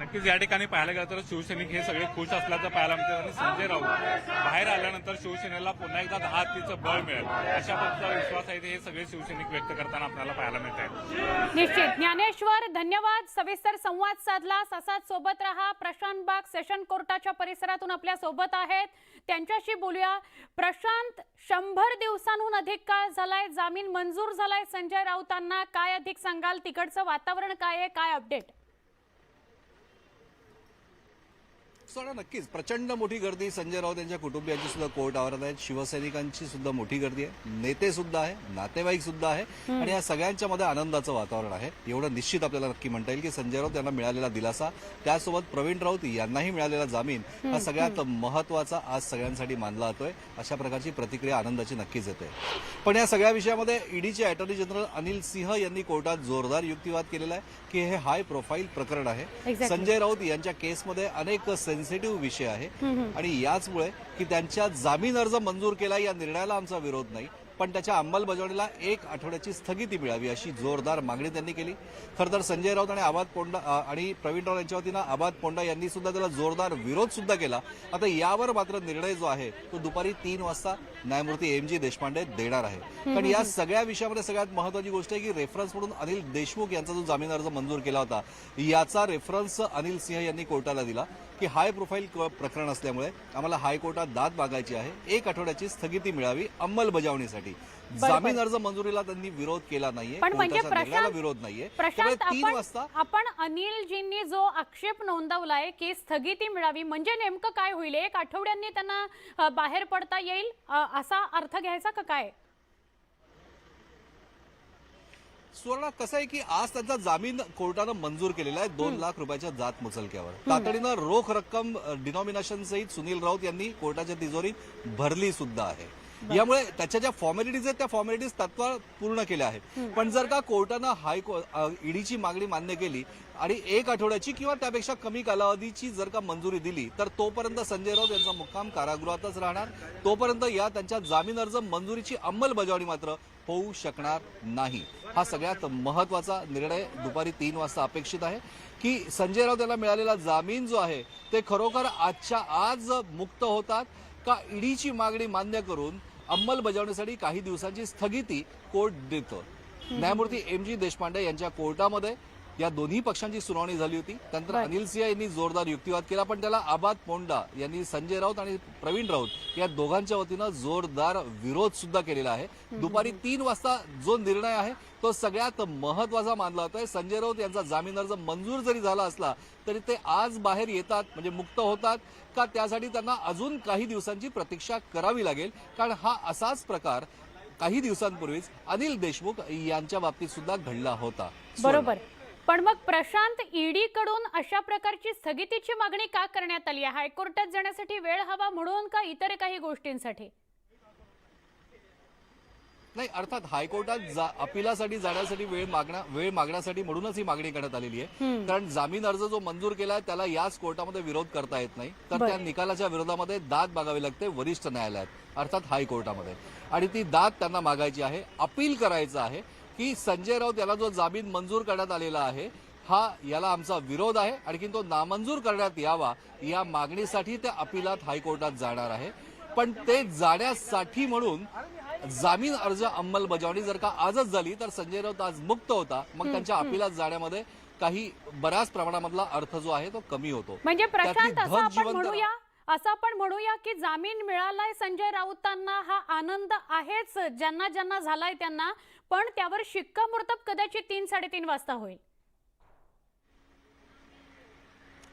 नक्कीच या ठिकाणी पाहायला गेलं तर शिवसैनिक हे सगळे खुश असल्याचं पाहायला मिळतं आणि संजय राऊत बाहेर आल्यानंतर शिवसेनेला पुन्हा एकदा 10 हत्तीचं बळ मिळेल अशा पद्धतीचा विश्वास आहे हे सगळे शिवसैनिक व्यक्त करताना आपल्याला पाहायला मिळत आहे. निश्चित. ज्ञानेश्वर, धन्यवाद. सविस्तर संवाद साधला. असाच सोबत रहा. प्रशांत बाग सेशन कोर्टाच्या परिसरातून आपल्या सोबत आहेत, त्यांच्याशी बोलूया. प्रशांत, 100 दिवसांहून अधिक काळ झालाय, जामीन मंजूर झालाय संजय राऊतांना. काय अधिक सांगाल? तिकडचं वातावरण काय आहे, काय अपडेट? नक्कीच प्रचंड मोठी गर्दी संजय राऊत यांच्या कुटुंबियांची सुद्धा कोर्ट आवारात आहेत. शिवसैनिकांची सुद्धा मोठी गर्दी आहे, नेते सुद्धा आहे, नातेवाईक सुद्धा आहे आणि या सगळ्यांच्या मध्ये आनंदाचं वातावरण आहे. एवढं निश्चित आपल्याला नक्की म्हणता येईल की संजय राऊत यांना मिळालेला दिलासा, त्यासोबत प्रवीण राऊत यांनाही मिळालेला जामीन हा सगळ्यात महत्वाचा आज सगळ्यांसाठी मानला जातोय. अशा प्रकारची प्रतिक्रिया आनंदाची नक्कीच येते. पण या सगळ्या विषयामध्ये ईडीचे अटॉर्नी जनरल अनिल सिंह यांनी कोर्टात जोरदार युक्तिवाद केलेला आहे की हे हाय प्रोफाईल प्रकरण आहे. संजय राऊत यांच्या केसमध्ये अनेक सेन्सिटिव्ह विषय आहे आणि याचमुळे की त्यांच्या जामीन अर्ज मंजूर केला या निर्णयाला आमचा विरोध नाही, पण त्याच्या अंमलबजावणीला 1 आठवड्याची स्थगिती मिळावी अशी जोरदार मागणी त्यांनी केली. खरं तर संजय राऊत आणि आबाद पोंडा आणि प्रवीण राऊत यांच्या वतीनं आबाद पोंडा यांनी सुद्धा त्याला जोरदार विरोध सुद्धा केला. आता यावर मात्र निर्णय जो आहे तो दुपारी 3 वाजता न्यायमूर्ती MG देशपांडे देणार आहे. पण या सगळ्या विषयामध्ये सगळ्यात महत्वाची गोष्ट आहे की रेफरन्स म्हणून अनिल देशमुख यांचा जो जामीन अर्ज मंजूर केला होता याचा रेफरन्स अनिल सिंह यांनी कोर्टाला दिला की हाय प्रोफाईल प्रकरण असल्यामुळे आम्हाला हायकोर्टात दाद मागायची आहे, 1 आठवड्याची स्थगिती मिळावी अंमलबजावणीसाठी. जामीन अर्ज मंजुरीला त्यांनी विरोध केला नाहीये, पण म्हणजे विरोध नाहीये. प्रशांत, 3 वाजता आपण अनिलजींनी जो आक्षेप नोंदवलाय की स्थगिती मिळावी म्हणजे नेमकं काय होईल? 1 आठवड्यांनी त्यांना बाहेर पडता येईल असा अर्थ घ्यायचा का काय? सुवर्णा, कसं आहे की आज त्यांचा जामीन कोर्टानं मंजूर केलेला आहे 2 लाख रुपयाच्या जात मुचलक्यावर. तातडीनं रोख रक्कम डिनॉमिनेशन सहित सुनील राऊत यांनी कोर्टाच्या तिजोरीत भरली सुद्धा आहे. यामुळे त्याच्या ज्या फॉर्मॅलिटीज आहेत त्या फॉर्मॅलिटीज तत्काळ पूर्ण केल्या आहेत. पण जर का कोर्टानं ईडीची मागणी मान्य केली आणि 1 आठवड्याची किंवा त्यापेक्षा कमी कालावधीची जर का मंजुरी दिली तर तोपर्यंत संजय राऊत यांचा मुक्काम कारागृहातच राहणार. तोपर्यंत या त्यांच्या जामीन अर्ज मंजुरीची अंमलबजावणी मात्र होऊ शकणार नाही. हा सगळ्यात महत्वाचा निर्णय दुपारी 3 वाजता अपेक्षित आहे की संजय राऊत यांना मिळालेला जामीन जो आहे ते खरोखर आजच्या आज मुक्त होतात का ईडीची मागणी मान्य करून अंमलबजावणीसाठी काही दिवसांची स्थगिती कोर्ट देतं. न्यायमूर्ती MG देशपांडे यांच्या कोर्टामध्ये या दोन्ही पक्षांची सुनावणी झाली होती. त्यानंतर अनिल सिंह यांनी जोरदार युक्तिवाद केला, पण त्याला आबाद पोंडा यांनी संजय राऊत आणि प्रवीण राऊत या दोघांच्या वतीनं जोरदार विरोध सुद्धा केलेला आहे. दुपारी 3 वाजता जो निर्णय आहे तो सगळ्यात महत्वाचा मानला जातोय. संजय राऊत यांचा जामीन अर्ज मंजूर जरी झाला असला तरी ते आज बाहेर येतात म्हणजे मुक्त होतात का त्यासाठी त्यांना अजून काही दिवसांची प्रतीक्षा करावी लागेल, कारण हा असाच प्रकार काही दिवसांपूर्वीच अनिल देशमुख यांच्या बाबतीत सुद्धा घडला होता. बरोबर. पण मग प्रशांत, ईडी कडून अशा प्रकारची स्थगितीची मागणी का करण्यात आली आहे? हायकोर्टात जाण्यासाठी वेळ हवा म्हणून का इतर काही गोष्टींसाठी? नाही, अर्थात हायकोर्टात अपिलासाठी जाण्यासाठी वेळ मागण्यासाठी म्हणूनच ही मागणी करण्यात आलेली आहे. कारण जामीन अर्ज जो मंजूर केला आहे त्याला याच कोर्टामध्ये विरोध करता येत नाही, तर त्या निकालाच्या विरोधामध्ये दाद मागावी लागते वरिष्ठ न्यायालयात, अर्थात हायकोर्टामध्ये. आणि ती दाद त्यांना मागायची आहे, अपील करायचं आहे की संजय राऊत याला जो जामीन मंजूर करण्यात आलेला आहे याला आमचा विरोध आहे, आणखी तो नामंजूर करण्यात यावा या मागणीसाठी त्या अपिलात हायकोर्टात जाणार आहे. पण ते जाण्यासाठी म्हणून जामीन अर्ज अंमलबजावणी जर का आजच झाली तर संजय राऊत आज मुक्त होता, मग त्यांच्या अपिलात जाण्यामध्ये काही बऱ्याच प्रमाणामधला अर्थ जो आहे तो कमी होतो. म्हणजे प्रशांत, असं आपण म्हणूया की जामीन मिळालाय संजय राऊतांना, हा आनंद आहेच ज्यांना ज्यांना झालाय त्यांना, पण त्यावर शिक्कामोर्तब कदाचित 3-3:30 वाजता होईल.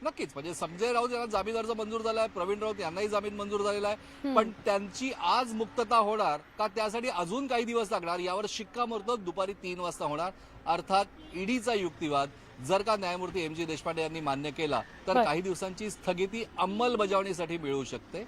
नक्कीच, म्हणजे संजय राऊत यांना जामीन अर्ज मंजूर झालाय, प्रवीण राऊत यांनाही जामीन मंजूर झालेला आहे, पण त्यांची आज मुक्तता होणार का त्यासाठी अजून काही दिवस लागणार यावर शिक्कामोर्तब दुपारी 3 वाजता होणार. अर्थात ईडीचा युक्तिवाद जर का न्यायमूर्ती MG देशपांडे यांनी मान्य केला तर काही दिवसांची स्थगिती अंमलबजावणीसाठी मिळू शकते.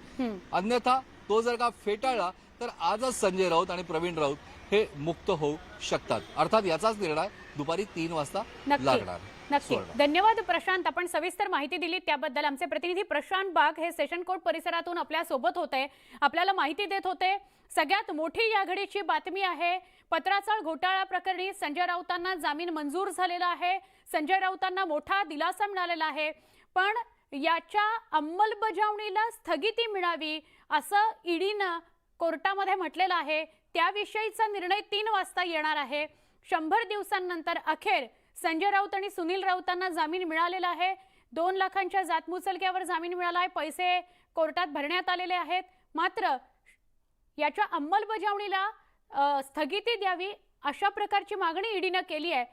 अन्यथा तो जर का फेटाळला तर आजच संजय राऊत आणि प्रवीण राऊत हे मुक्त होऊ शकतात. अर्थात याचाच निर्णय दुपारी 3 वाजता लागणार. नक्की. धन्यवाद प्रशांत, आपण सविस्तर माहिती दिली त्याबद्दल. आमचे प्रतिनिधी प्रशांत बाग हे सेशन कोर्ट परिसरातून आपल्या सोबत होते, आपल्याला माहिती देत होते. सगळ्यात मोठी या घडीची बातमी आहे, पत्राचाळ घोटाळा प्रकरणी संजय राऊतांना जामीन मंजूर झालेला आहे. संजय राऊतांना मोठा दिलासा मिळालेला आहे, पण याच्या अंमलबजावणीला स्थगिती मिळावी असं ईडीनं कोर्टामध्ये म्हटलेलं आहे. त्याविषयीचा निर्णय 3 वाजता येणार आहे. 100 दिवसांनंतर अखेर संजय राऊत आणि सुनील राऊतांना जामीन मिळालेला आहे. 2 लाखांच्या जातमुचलक्यावर जामीन मिळाला आहे. पैसे कोर्टात भरण्यात आलेले आहेत. मात्र याच्या अंमलबजावणीला स्थगिती द्यावी अशा प्रकारची मागणी ईडीनं केली आहे.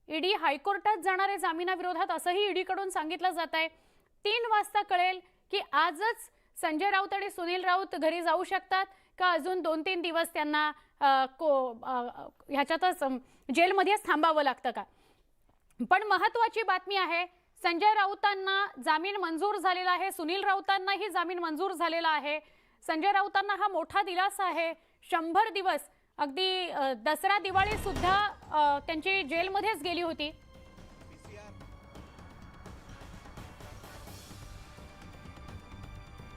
ईडी हायकोर्टात जाणार आहे जामिनाविरोधात असंही ईडीकडून सांगितलं जात आहे. 3 वाजता कळेल की आजच संजय राऊत आणि सुनील राऊत घरी जाऊ शकतात का अजून 2-3 दिवस त्यांना ह्याच्यातच जेलमध्येच थांबावं लागतं का. पण महत्वाची बातमी आहे, संजय राऊतांना जामीन मंजूर झालेला आहे, सुनील राऊतांनाही जामीन मंजूर झालेला आहे. संजय राऊतांना हा मोठा दिलासा आहे. 100 दिवस, अगदी दसरा दिवाळी सुद्धा त्यांची जेलमध्येच गेली होती.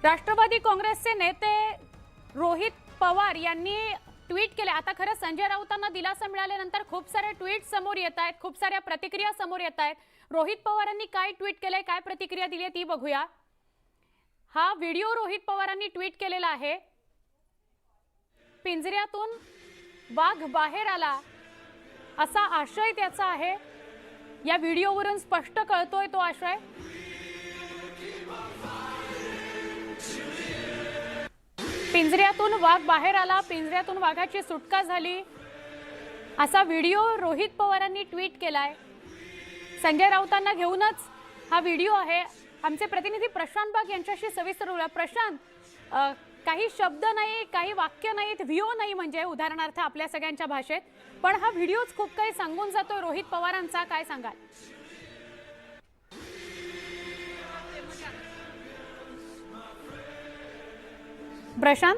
राष्ट्रवादी काँग्रेसचे नेते रोहित पवार यांनी ट्विट केले. आता खरं संजय राऊतांना दिलासा मिळाल्यानंतर खूप सारे ट्विट समोर येत आहेत, खूप साऱ्या प्रतिक्रिया समोर येत आहेत. रोहित पवारांनी काय ट्विट केलंय, काय प्रतिक्रिया दिली आहे ती बघूया. हा व्हिडिओ रोहित पवारांनी ट्विट केलेला आहे. पिंजऱ्यातून वाघ बाहेर आला असा आशय त्याचा आहे. या व्हिडिओवरून स्पष्ट कळतोय तो आशय. पिंजऱ्यातून वाघ बाहेर आला, पिंजऱ्यातून वाघाची सुटका झाली असा व्हिडिओ रोहित पवारांनी ट्विट केलाय. संजय राऊतांना घेऊनच हा व्हिडिओ आहे. आमचे प्रतिनिधी प्रशांत बाग यांच्याशी सविस्तर बोलूया. प्रशांत, काही शब्द नाही, काही वाक्य नाहीत, व्हिडिओ नाही म्हणजे उदाहरणार्थ आपल्या सगळ्यांच्या भाषेत, पण हा व्हिडिओच खूप काही सांगून जातोय रोहित पवारांचा. काय सांगाल? प्रशांत,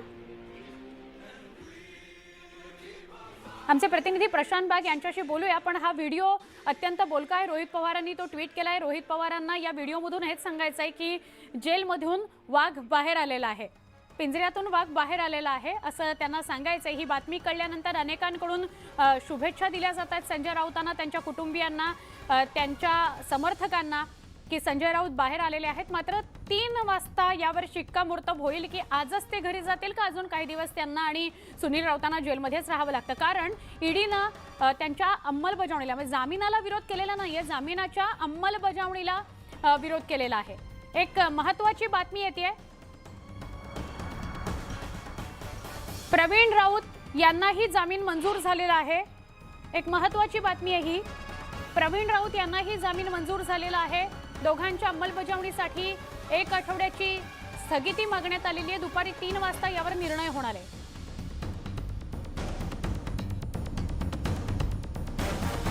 आमचे प्रतिनिधी प्रशांत बाग यांच्याशी बोलूया. पण हा व्हिडिओ अत्यंत बोलका आहे. रोहित पवारांनी तो ट्विट केलाय. रोहित पवारांना या व्हिडिओमधून हेच सांगायचं आहे की जेलमधून वाघ बाहेर आलेला आहे, पिंजऱ्यातून वाघ बाहेर आलेला आहे असं त्यांना सांगायचं आहे. ही बातमी कळल्यानंतर अनेकांकडून शुभेच्छा दिल्या जात आहेत संजय राऊतांना, त्यांच्या कुटुंबियांना, त्यांच्या समर्थकांना की संजय राऊत बाहेर आलेले आहेत. मात्र 3 वाजता यावर शिक्कामोर्तब होईल की आजच ते घरी जातील का अजून काही दिवस त्यांना आणि सुनील राऊतांना जेलमध्येच राहावं लागतं. कारण ईडीनं त्यांच्या अंमलबजावणीला, म्हणजे जामिनाला विरोध केलेला नाहीये, जामिनाच्या अंमलबजावणीला विरोध केलेला आहे. एक महत्वाची बातमी येते, प्रवीण राऊत यांनाही जामीन मंजूर झालेला आहे. एक महत्वाची बातमी आहे ही. प्रवीण राऊत यांनाही जामीन मंजूर झालेला आहे. दोघांच्या अंमलबजावणीसाठी 1 आठवड्याची स्थगिती मागण्यात आलेली आहे. दुपारी 3 वाजता यावर निर्णय होणार आहे.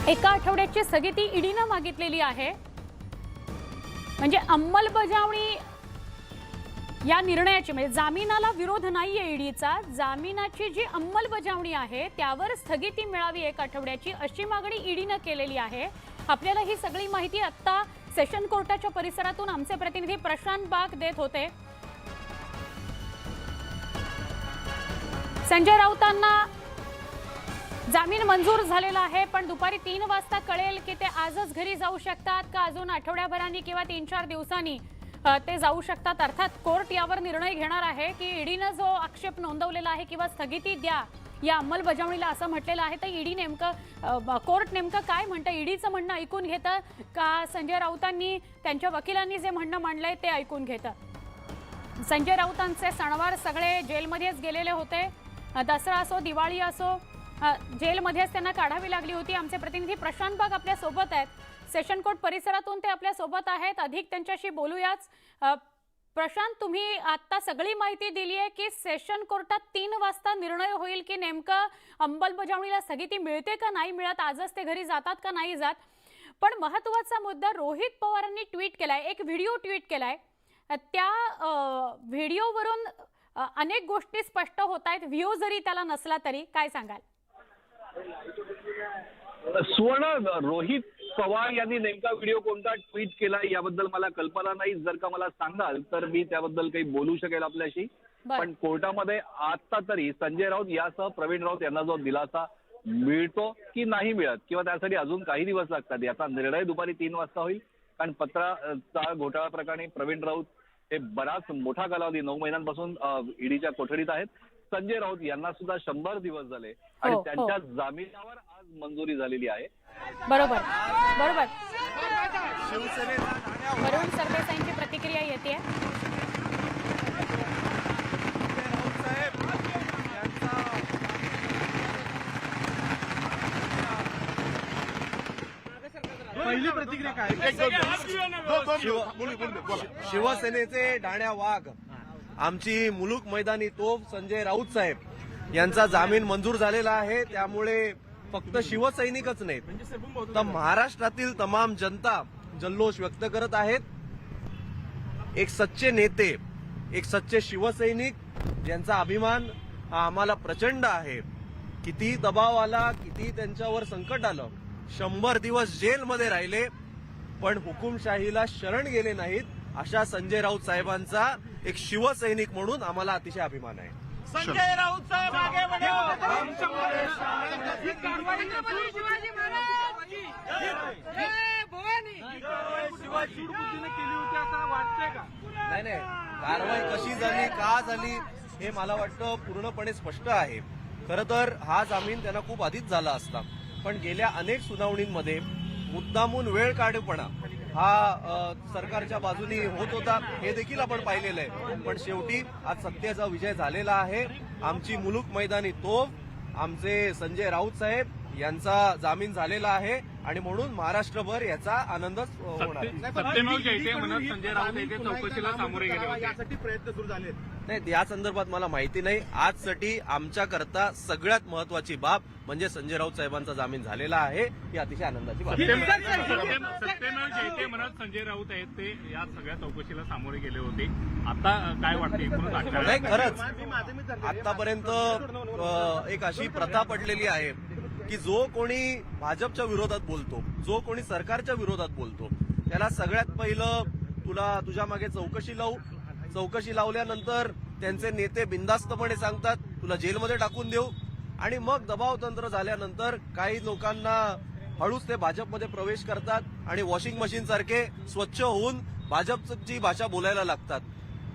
एका आठवड्याची स्थगिती ईडीनं मागितलेली आहे. म्हणजे अंमलबजावणी या निर्णयाची, म्हणजे जामिनाला विरोध नाहीये ईडीचा, जामिनाची जी अंमलबजावणी आहे त्यावर स्थगिती मिळावी 1 आठवड्याची, अशी मागणी ईडीनं केलेली आहे. आपल्याला ही सगळी माहिती आता सेशन कोर्टाच्या परिसरातून आमचे प्रतिनिधी प्रशांत बाग देत होते. संजय राऊतांना जामीन मंजूर झालेला आहे, पण दुपारी 3 वाजता कळेल की ते आजच घरी जाऊ शकतात का अजून आठवड्याभरांनी किंवा 3-4 दिवसांनी ते जाऊ शकतात. अर्थात कोर्ट यावर निर्णय घेणार आहे की ईडीनं जो आक्षेप नोंदवलेला आहे किंवा स्थगिती द्या या अंमलबजावणीला असं म्हटलेलं आहे, तर ईडी नेमकं कोर्ट नेमकं काय म्हणतं, ईडीचं म्हणणं ऐकून घेतं का संजय राऊतांनी त्यांच्या वकिलांनी जे म्हणणं मांडलंय ते ऐकून घेतं. संजय राऊतांचे सणवार सगळे जेलमध्येच गेलेले होते. दसरा असो, दिवाळी असो, जेलमध्येच त्यांना काढावी लागली होती. आमचे प्रतिनिधी प्रशांत बाग आपल्या सोबत आहेत. सेशन कोर्ट परिसरातून ते आपल्या सोबत आहेत. अधिक त्यांच्याशी बोलूयाच. प्रशांत, तुम्ही आता सगळी माहिती दिली आहे की सेशन कोर्टात 3 वाजता निर्णय होईल की नेमकं अंमलबजावणीला स्थगिती मिळते का नाही मिळत, आजच ते घरी जातात का नाही जात. पण महत्त्वाचा मुद्दा, रोहित पवारांनी ट्विट केलाय, एक व्हिडिओ ट्विट केलाय. त्या व्हिडिओवरून अनेक गोष्टी स्पष्ट होत आहेत. व्ह्यू जरी त्याला नसला तरी काय सांगाल? सुवर्ण, रोहित पवार यांनी नेमका व्हिडिओ कोणता ट्विट केला याबद्दल मला कल्पना नाही. जर का मला सांगाल तर मी त्याबद्दल काही बोलू शकेल आपल्याशी. पण कोर्टामध्ये आता तरी संजय राऊत यासह प्रवीण राऊत यांना जो दिलासा मिळतो की नाही मिळत, किंवा त्यासाठी अजून काही दिवस लागतात, याचा निर्णय दुपारी 3 वाजता होईल. कारण पत्राचा घोटाळा प्रकरणी प्रवीण राऊत हे बराच मोठा कालावधी 9 महिन्यांपासून ईडीच्या कोठडीत आहेत. संजय राऊत यांना सुद्धा 100 दिवस झाले आणि त्यांच्या जामिनावर आज मंजुरी झालेली आहे. बरोबर बरोबर. वरुण सरदेसाईंची प्रतिक्रिया येते. पहिली प्रतिक्रिया काय? शिवसेनेचे डाण्या वाघ, आमची मुलूक मैदानी तोफ संजय राऊत साहेब यांचा जामीन मंजूर झालेला आहे. त्यामुळे फक्त शिवसैनिकच नाहीत तर महाराष्ट्रातील तमाम जनता जल्लोष व्यक्त करत आहेत. एक सच्चे नेते, एक सच्चे शिवसैनिक ज्यांचा अभिमान हा आम्हाला प्रचंड आहे. किती दबाव आला, किती त्यांच्यावर संकट आलं, 100 दिवस जेलमध्ये राहिले पण हुकुमशाहीला शरण गेले नाहीत, अशा संजय राऊत साहेबांचा एक शिवसैनिक म्हणून आम्हाला अतिशय अभिमान आहे. संजय राऊत साहेब आगे बढ़ो. शिवाजी महाराज की जय भवानी. शिवाजी बुद्धीने केली होती असं वाटतंय का? नाही, कारवाई कशी झाली, का झाली हे मला वाटतं पूर्णपणे स्पष्ट आहे. खरं तर हा जामीन त्यांना खूप आधीच झाला असता, पण गेल्या अनेक सुनावणींमध्ये मुद्दामून वेळ काढूपणा हा सरकारच्या बाजूनी होत होता, हे देखील आपण पाहिलेलं आहे. पण शेवटी आज सत्तेचा विजय झालेला आहे. आमची मुलूक मैदानी तोफ, आमचे संजय राऊत साहेब यांचा जामीन झालेला आहे आणि म्हणून महाराष्ट्रभर याचा आनंदच होणार. सत्यमेव जयते म्हणत संजय राऊत येथे चौकशीला सामोरे गेले होते. यासाठी प्रयत्न सुरू झाले नाही, या संदर्भात मला माहिती नाही. आजसाठी आमच्याकरता सगळ्यात महत्वाची बाब म्हणजे संजय राऊत साहेबांचा जामीन झालेला आहे, ही अतिशय आनंदाची बाब. सत्यमेव जयते म्हणत संजय राऊत आहेत ते या सगळ्या चौकशीला सामोरे गेले होते. आता काय वाटते? नाही, खरंच आतापर्यंत एक अशी प्रथा पडलेली आहे की जो कोणी भाजपच्या विरोधात बोलतो, जो कोणी सरकारच्या विरोधात बोलतो, त्याला सगळ्यात पहिलं तुझ्या मागे चौकशी लावू, चौकशी लावल्यानंतर त्यांचे नेते बिनधास्तपणे सांगतात तुला जेलमध्ये टाकून देऊ, आणि मग दबाव तंत्र झाल्यानंतर काही लोकांना हळूच ते भाजपमध्ये प्रवेश करतात आणि वॉशिंग मशीन सारखे स्वच्छ होऊन भाजपची भाषा बोलायला लागतात.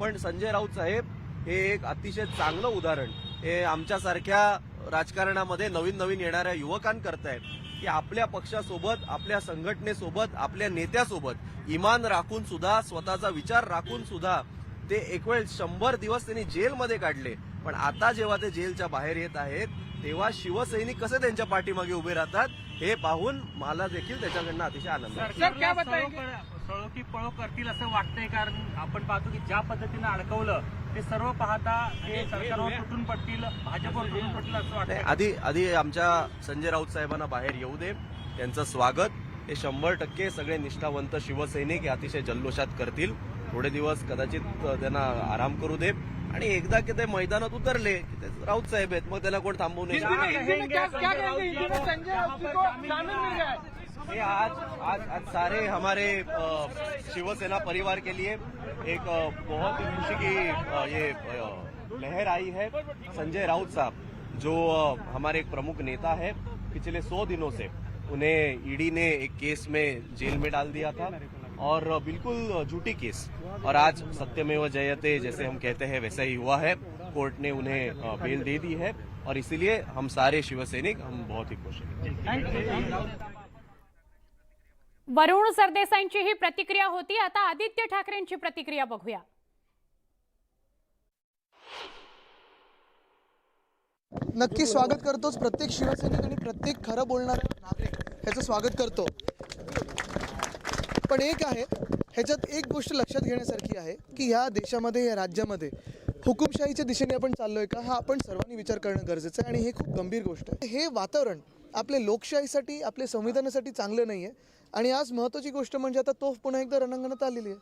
पण संजय राऊत साहेब हे एक अतिशय चांगलं उदाहरण हे आमच्यासारख्या राजकारणामध्ये नवीन नवीन येणाऱ्या युवकांकरतायत की आपल्या पक्षासोबत, आपल्या संघटनेसोबत, आपल्या नेत्यासोबत इमान राखून सुद्धा, स्वतःचा विचार राखून सुद्धा ते एक वेळ 100 दिवस त्यांनी जेलमध्ये काढले. पण आता जेव्हा ते जेलच्या बाहेर येत आहेत तेव्हा शिवसैनिक कसे त्यांच्या पाठीमागे उभे राहतात हे पाहून मला देखील त्याच्याकडनं अतिशय आनंद आहे. सळो की पळो करतील असं वाटतंय, कारण आपण पाहतो की ज्या पद्धतीनं अडकवलं ते सर्व पाहता ते सरकारवर तुटून पडतील, भाजपवर तुटून पडतील असं वाटतं. आधी आमच्या संजय राऊत साहेबांना बाहेर येऊ दे. त्यांचं स्वागत हे 100% सगळे निष्ठावंत शिवसैनिक हे अतिशय जल्लोषात करतील. थोडे दिवस कदाचित त्यांना आराम करू दे आणि एकदा की ते मैदानात उतरले की ते राऊत साहेब आहेत, मग त्याला कोण थांबवू नये. आज सारे हमारे शिवसेना परिवार के लिए एक बहुत ही खुशी की ये लहर आई है. संजय राउत साहब जो हमारे एक प्रमुख नेता है, पिछले 100 दिनों से उन्हें ईडी ने एक केस में जेल में डाल दिया था और बिल्कुल झूठी केस, और आज सत्यमेव जयते जैसे हम कहते हैं वैसा ही हुआ है. कोर्ट ने उन्हें बेल दे दी है और इसीलिए हम सारे शिवसैनिक हम बहुत ही खुश हैं. वरुण सरदेसाईंची ही प्रतिक्रिया होती. आता आदित्य ठाकरेंची प्रतिक्रिया बघूया. नक्की स्वागत करतोच. प्रत्येक शिवसैनिक आणि प्रत्येक खरं बोलणारा नागरिक ह्याचं स्वागत करतो. पण एक आहे, ह्याच्यात एक गोष्ट लक्षात घेण्यासारखी आहे की ह्या देशामध्ये, या राज्यामध्ये हुकुमशाहीच्या दिशेने आपण चाललोय का, हा आपण सर्वांनी विचार करणं गरजेचं आहे. आणि हे खूप गंभीर गोष्ट आहे. हे वातावरण आपल्या लोकशाहीसाठी, आपल्या संविधानासाठी चांगलं नाही आहे. आणि आज महत्त्वाची गोष्ट म्हणजे आता तोफ पुन्हा एकदा रणांगणात आलेली आहे.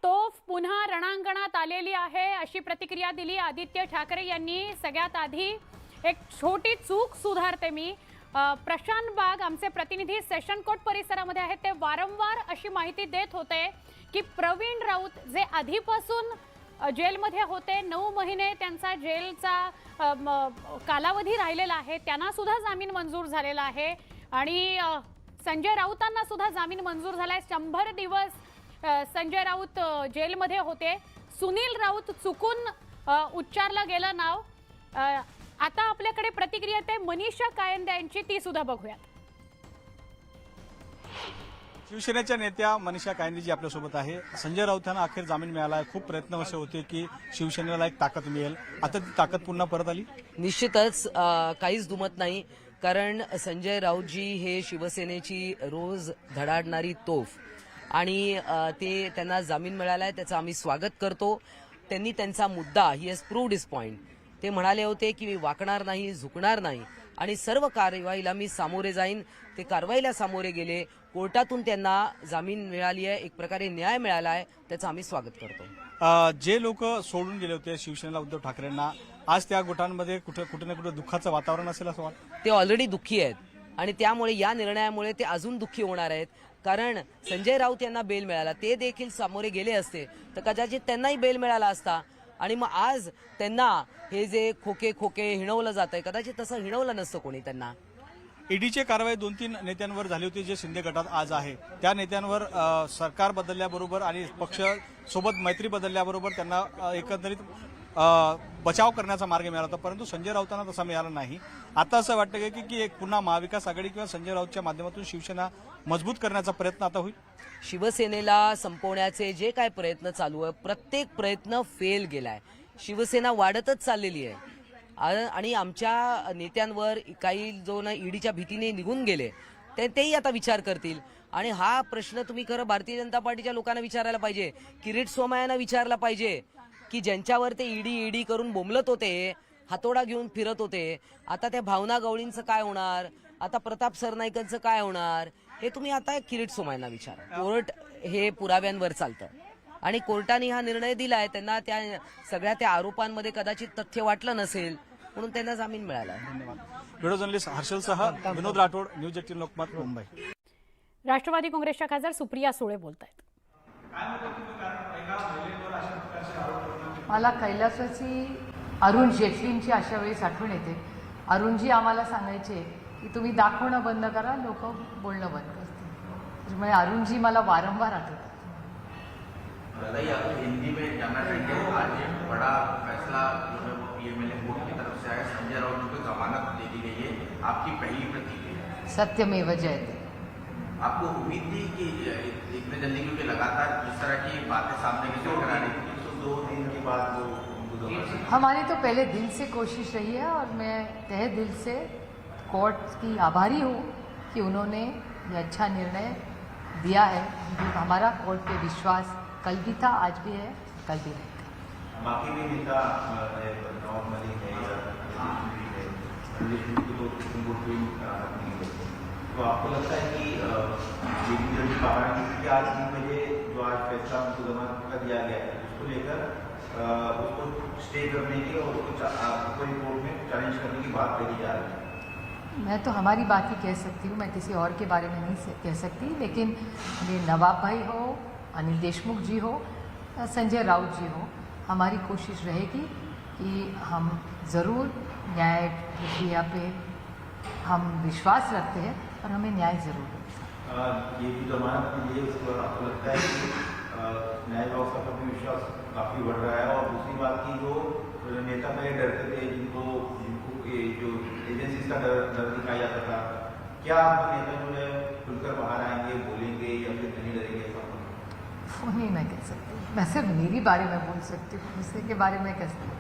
तोफ पुन्हा रणांगणात आलेली आहे अशी प्रतिक्रिया दिली आदित्य ठाकरे यांनी. सगळ्यात आधी एक छोटी चूक सुधारते मी. प्रशांत बाग आमचे प्रतिनिधी सेशन कोर्ट परिसरामध्ये आहेत, ते वारंवार अशी माहिती देत होते की प्रवीण राऊत जे आधीपासून जेलमध्ये होते, 9 महिने त्यांचा जेलचा कालावधी राहिलेला आहे, त्यांना सुद्धा जामीन मंजूर झालेला आहे. आणि संजय राऊतांना सुद्धा जामीन मंजूर झालाय. 100 दिवस संजय राऊत जेलमध्ये होते. सुनील राऊत चुकून उच्चारलं गेलं नाव. आता आपल्याकडे प्रतिक्रिया आहे मनीषा कायंदे यांची, ती सुद्धा बघूयात. शिवसेनेच्या नेत्या मनीषा कायंदेजी आपल्यासोबत आहे. संजय राऊत यांना अखेर जामीन मिळाला. खूप प्रयत्न असे होते की शिवसेनेला एक ताकद मिळेल, आता ती ताकद पुन्हा परत आली. निश्चितच काहीच दुमत नाही, कारण संजय राऊतजी हे शिवसेनेची रोज धडाडणारी तोफ आणि ते त्यांना जामीन मिळाला आहे, त्याचं आम्ही स्वागत करतो. त्यांनी त्यांचा मुद्दा, he has proved his point. ते म्हणाले होते की मी वाकणार नाही, झुकणार नाही आणि सर्व कारवाईला मी सामोरे जाईन. ते कारवाईला सामोरे गेले. कोर्टातून त्यांना जामीन मिळाली आहे, एक प्रकारे न्याय मिळाला आहे, त्याचं आम्ही स्वागत करतो. जे लोक सोडून गेले होते शिवसेनेला उद्धव ठाकरेंना, आज त्या गटांमध्ये कुठे ना कुठे दुःखाचं वातावरण असेल असं वाटतं. ते ऑलरेडी दुःखी आहेत आणि त्यामुळे या निर्णयामुळे ते अजून दुःखी होणार आहेत. कारण संजय राऊत यांना बेल मिळाला, ते देखील सामोरे गेले असते तर कदाचित त्यांनाही बेल मिळाला असता. आणि मग आज त्यांना हे जे खोके हिणवलं जात आहे, कदाचित तसं हिणवलं नसतं कोणी त्यांना. ईडीची कारवाई 2-3 नेत्यांवर झाली होती जे शिंदे गटात आज आहे. त्या नेत्यांवर सरकार बदलल्याबरोबर आणि पक्ष सोबत मैत्री बदलल्याबरोबर त्यांना एकंदरीत बचाव करण्याचा मार्ग मिळाला होता, परंतु संजय राऊतांना तसा मिळाला नाही. आता असं वाटतं की एक पुन्हा महाविकास आघाडी किंवा संजय राऊतच्या माध्यमातून शिवसेना मजबूत करण्याचा प्रयत्न आता होईल. शिवसेनेला संपवण्याचे जे काय प्रयत्न चालू आहे, प्रत्येक प्रयत्न फेल गेलाय. शिवसेना वाढतच चाललेली आहे आणि आमच्या नेत्यांवर काही जो ना ईडीच्या भीतीने निघून गेले तेही आता विचार करतील. आणि हा प्रश्न तुम्ही खरं भारतीय जनता पार्टीच्या लोकांना विचारायला पाहिजे, किरीट सोमय्यांना विचारला पाहिजे की ज्यांच्यावर ते ईडी करून बोंबलत होते, हातोडा घेऊन फिरत होते, आता त्या भावना गवळींचं काय होणार, आता प्रताप सरनाईकांचं काय होणार, हे तुम्ही आता किरीट सोमय्यांना विचारा. कोर्ट हे पुराव्यांवर चालतं आणि कोर्टाने हा निर्णय दिलाय. त्यांना त्या सगळ्या त्या आरोपांमध्ये कदाचित तथ्य वाटलं नसेल म्हणून त्यांना जामीन मिळाला. धन्यवाद. व्हिडिओ जर्नलिस्ट हर्षलसह विनोद राठोड, न्यूज 18 लोकमत, मुंबई. राष्ट्रवादी काँग्रेसच्या खासदार सुप्रिया सुळे बोलत आहेत. मला कैलासाची अरुण जेटलींची अशा वेळेस आठवण येते. अरुणजी आम्हाला सांगायचे की तुम्ही दाखवणं बंद करा, लोक बोलणं बंद करतील. त्यामुळे अरुणजी मला वारंवार आठवतात. हिंदी में जानना चाहिए, आज एक बड़ा फैसला जो है वो पीएमएलए कोर्ट की तरफ से आया, संजय राउत को जमानत दे दी गई है, आपकी पहली प्रतिक्रिया? सत्यमेव जयते. आपको उम्मीद थी कि इतने जल्दी, क्योंकि लगातार जिस तरह की बातें सामने निकल कर आ रही थी, तो 2 दिन के बाद वो हमारी तो पहले दिल से कोशिश रही है और मैं तहे दिल से कोर्ट की आभारी हूँ कि उन्होंने ये अच्छा निर्णय दिया है. हमारा कोर्ट पे विश्वास कल भी था, आज भी है, कल भी रहेगा. बाकी भी नेता नवाब मलिक है, सुप्रीम कोर्ट में नहीं करते। तो आपको लगता है कि जेपी जज का कि आज 3 बजे जो आज फैसला उनको जमानत का दिया गया है उसको लेकर उसको स्टे करने की और उसको सुप्रीम कोर्ट में चैलेंज करने की बात कही जा रही है? मैं तो हमारी बात ही कह सकती हूँ, मैं किसी और के बारे में नहीं कह सकती, लेकिन ये नवाब भाई हो, अनिल देशमुख जी हो, संजय राउत जी हो, हमारी कोशिश रहेगी कि हम ज़रूर न्याय प्रक्रिया पे हम विश्वास रखते हैं और हमें न्याय ज़रूर मिलेगा। ये भी जमानत के लिए इस पर आपको लगता है कि न्याय व्यवस्था पर भी विश्वास काफ़ी बढ़ रहा है? और दूसरी बात की जो नेता पहले डरते थे, जिनको जो एजेंसीज का डर दिखाया जाता था, क्या नेता जो है खुलकर बाहर आएंगे, बोलेंगे या फिर नहीं डरेंगे? वो नहीं मैं कह सकती, मैं सिर्फ मेरी बारे में बोल सकती हूँ, दूसरे के बारे में कह सकती हूँ।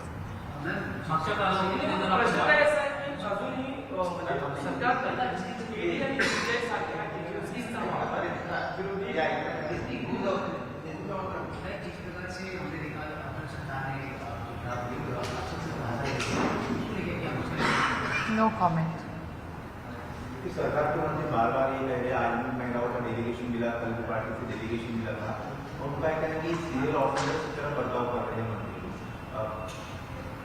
No comment. सरकार को बार बार ये कह रहे आज भी महिलाओं का डेलीगेशन मिला, कल भी पार्टी से डेलीगेशन मिला था, और उनका कहना है कि सीरियल ऑफिसर्स की तरह बर्ताव कर रहे हैं मंत्री लोग।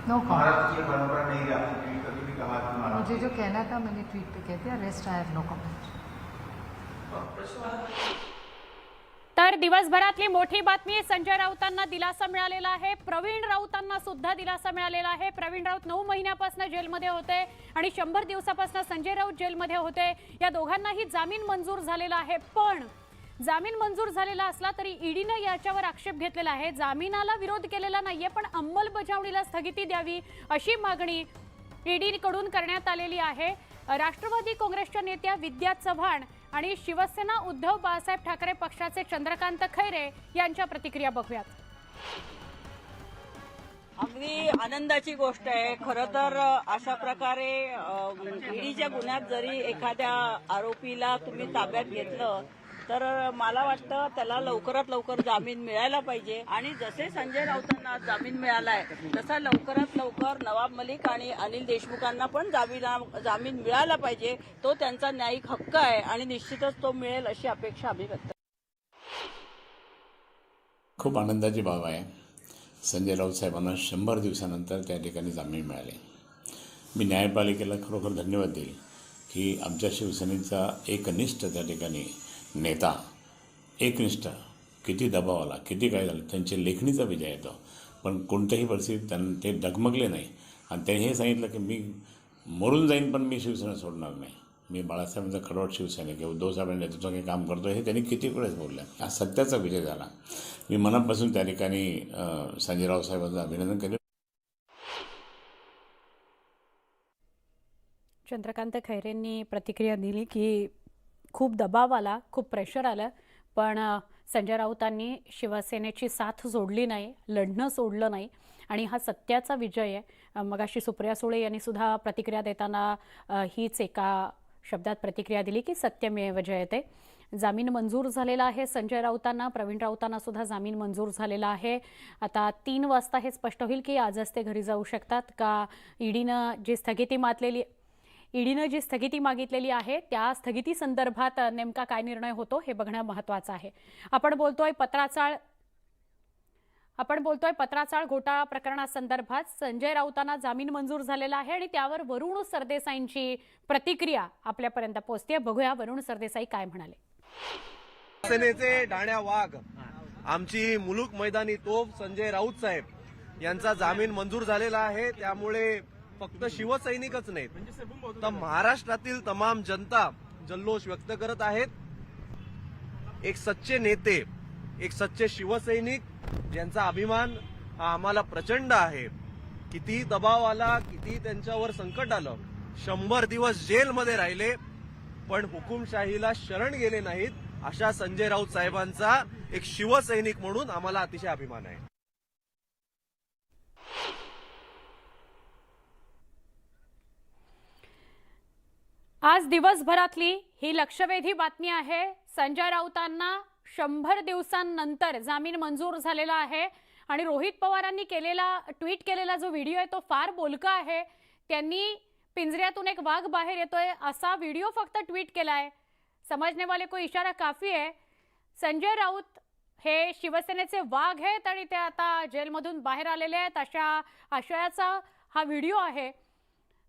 नो महाराष्ट्र की परंपरा नहीं है, आपने ट्वीट करके भी कहा कि मुझे जो कहना था मैंने ट्वीट पे कह दिया, rest I have no comment. तर दिवसभरातली मोठी बातमी, संजय राऊतांना दिलासा मिळालेला आहे, प्रवीण राऊतांना सुद्धा दिलासा मिळालेला आहे। प्रवीण राऊत 9 महिन्यापासून जेलमध्ये होते आणि 100 दिवसापासून संजय राऊत जेलमध्ये होते। या दोघांनाही जामीन मंजूर झालेला आहे, पण जामीन मंजूर झालेला असला तरी ईडीने याच्यावर आक्षेप घेतलेला आहे। जामिनाला विरोध केलेला नाहीये, पण अंमलबजावणीला स्थगिती द्यावी अशी मागणी ईडीकडून करण्यात आलेली आहे। राष्ट्रवादी काँग्रेसच्या नेत्या विद्या चव्हाण आणि शिवसेना उद्धव बाळासाहेब ठाकरे पक्षाचे चंद्रकांत खैरे यांच्या प्रतिक्रिया बघूयात। अगदी आनंदाची गोष्ट आहे। खरं तर अशा प्रकारे ईडीच्या गुन्ह्यात जरी एखाद्या आरोपीला तुम्ही ताब्यात घेतलं तर मला वाटतं त्याला लवकरात लवकर जामीन मिळायला पाहिजे, आणि जसे संजय राऊतांना जामीन मिळालाय तसा लवकरात लवकर नवाब मलिक आणि अनिल देशमुखांना पण जामीन मिळाला पाहिजे। तो त्यांचा न्यायिक हक्क आहे आणि निश्चितच तो मिळेल अशी अपेक्षा आम्ही व्यक्त करतो। खूप आनंदाची बाब आहे, संजय राऊत साहेबांना 100 दिवसानंतर त्या ठिकाणी जामीन मिळाले। मी न्यायपालिकेला खरोखर धन्यवाद देईल की आमच्या शिवसेनेचा एकनिष्ठ त्या ठिकाणी नेता, एकनिष्ठ, किती दबाव आला, किती काय झालं, त्यांच्या लेखणीचा विजय येतो, पण कोणत्याही परिस्थितीत त्यांना ते डगमगले नाही आणि त्यांनी हे सांगितलं की मी मरून जाईन पण मी शिवसेना सोडणार नाही, मी बाळासाहेबांचा खडवट शिवसैनिक आहे, उद्धव साहेबांच्या नेतृत्वाने काम करतो, हे त्यांनी किती वेळेस बोलले। हा सत्याचा विजय झाला। मी मनापासून त्या ठिकाणी संजय राऊत साहेबांचं अभिनंदन केलं। चंद्रकांत खैरेंनी प्रतिक्रिया दिली की खूप दबाव आला, खूप प्रेशर आलं, पण संजय राऊतांनी शिवसेनेची साथ सोडली नाही, लढणं सोडलं नाही आणि हा सत्याचा विजय आहे। मगाशी सुप्रिया सुळे यांनी सुद्धा प्रतिक्रिया देताना हीच एका शब्दात प्रतिक्रिया दिली की सत्यमेव जयते। जामीन मंजूर झालेला आहे संजय राऊतांना, प्रवीण राऊतांना सुद्धा जामीन मंजूर झालेला आहे। आता 3 वाजता हे स्पष्ट होईल की आजच ते घरी जाऊ शकतात का ईडीनं जी स्थगिती मागितलेली आहे त्या स्थगिती संदर्भात नेमका काय निर्णय होतो हे बघणं महत्त्वाचं आहे। आपण बोलतोय पत्राचाळ घोटाळा प्रकरणासंदर्भात संजय राऊतांना जामीन मंजूर झालेला आहे आणि त्यावर वरुण सरदेसाईंची प्रतिक्रिया आपल्यापर्यंत पोहोचते। बघूया वरुण सरदेसाई काय म्हणाले। सेनेचे डाण्या वाघ, आमची मुलूक मैदानी तोफ संजय राऊत साहेब यांचा जामीन मंजूर झालेला आहे, त्यामुळे फक्त शिवसैनिकच नाहीत तर महाराष्ट्रातील तमाम जनता जल्लोष व्यक्त करत आहेत। एक सच्चे नेते, एक सच्चे शिवसैनिक ज्यांचा अभिमान हा आम्हाला प्रचंड आहे। किती दबाव आला, किती त्यांच्यावर संकट आलं, 100 दिवस जेलमध्ये राहिले पण हुकुमशाहीला शरण गेले नाहीत, अशा संजय राऊत साहेबांचा एक शिवसैनिक म्हणून आम्हाला अतिशय अभिमान आहे। आज दिवसभरातली ही लक्षवेधी बातमी आहे। संजय राऊतांना 100 दिवसांनंतर जामीन मंजूर झालेला आहे आणि रोहित पवारांनी ट्विट केलेला जो व्हिडिओ आहे तो फार बोलका आहे। त्यांनी पिंजऱ्यातून एक वाघ बाहेर येतोय असा व्हिडिओ फक्त ट्विट केलाय. समझने वाले को इशारा काफी है. संजय राऊत हे शिवसेनेचे वाघ आहेत आणि ते आता जेलमधून बाहेर आलेले आहेत अशा आशयाचा हा व्हिडिओ आहे.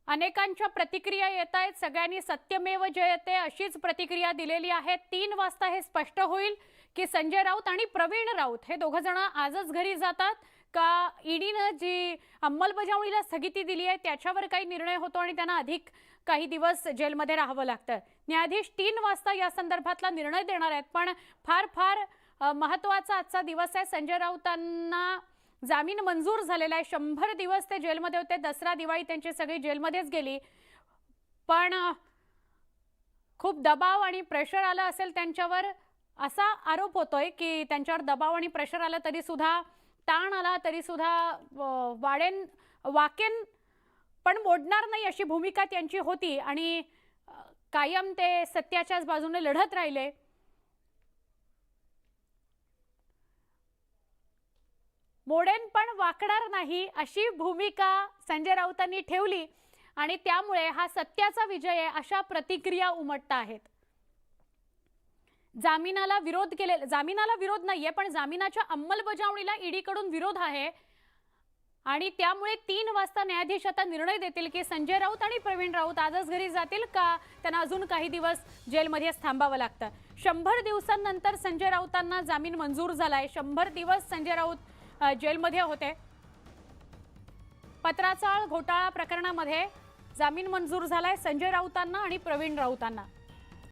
अनेकांच्या प्रतिक्रिया येत आहेत. सगळ्यांनी सत्यमेव जयते अशीच प्रतिक्रिया दिलेली आहे. 3 वाजता हे स्पष्ट होईल की संजय राऊत आणि प्रवीण राऊत हे दोघं जण आजच घरी जातात का ईडीनं जी अंमलबजावणीला स्थगिती दिली आहे त्याच्यावर काही निर्णय होतो आणि त्यांना अधिक काही दिवस जेलमध्ये राहावं लागतं. न्यायाधीश 3 वाजता या संदर्भातला निर्णय देणार आहेत. पण फार फार महत्त्वाचा आजचा दिवस आहे. संजय राऊतांना जामीन मंजूर झालेला आहे. 100 दिवस ते जेलमध्ये होते. दसरा दिवाळी त्यांची सगळी जेलमध्येच गेली. पण खूप दबाव आणि प्रेशर आलं असेल त्यांच्यावर असा आरोप होतोय की त्यांच्यावर दबाव आणि प्रेशर आलं तरी सुद्धा, ताण आला तरी सुद्धा वाकेन पण मोडणार नाही अशी भूमिका त्यांची होती आणि कायम ते सत्याच्याच बाजूने लढत राहिले. मोडेन पण वाकणार नाही अशी भूमिका संजय राऊतांनी ठेवली आणि त्यामुळे हा सत्याचा विजय आहे अशा प्रतिक्रिया उमटत आहेत. जामिनाला विरोध नाहीये पण जामिनाच्या अंमलबजावणीला ईडीकडून विरोध आहे आणि त्यामुळे 3 वाजता न्यायाधीश आता निर्णय देतील की संजय राऊत आणि प्रवीण राऊत आजच घरी जातील का त्यांना अजून काही दिवस जेलमध्येच थांबावं लागतं. 100 दिवसांनंतर संजय राऊतांना जामीन मंजूर झालाय. 100 दिवस संजय राऊत जेलमध्ये होते. पत्राचाळ घोटाळा प्रकरणामध्ये जामीन मंजूर झालाय संजय राऊतांना आणि प्रवीण राऊतांना.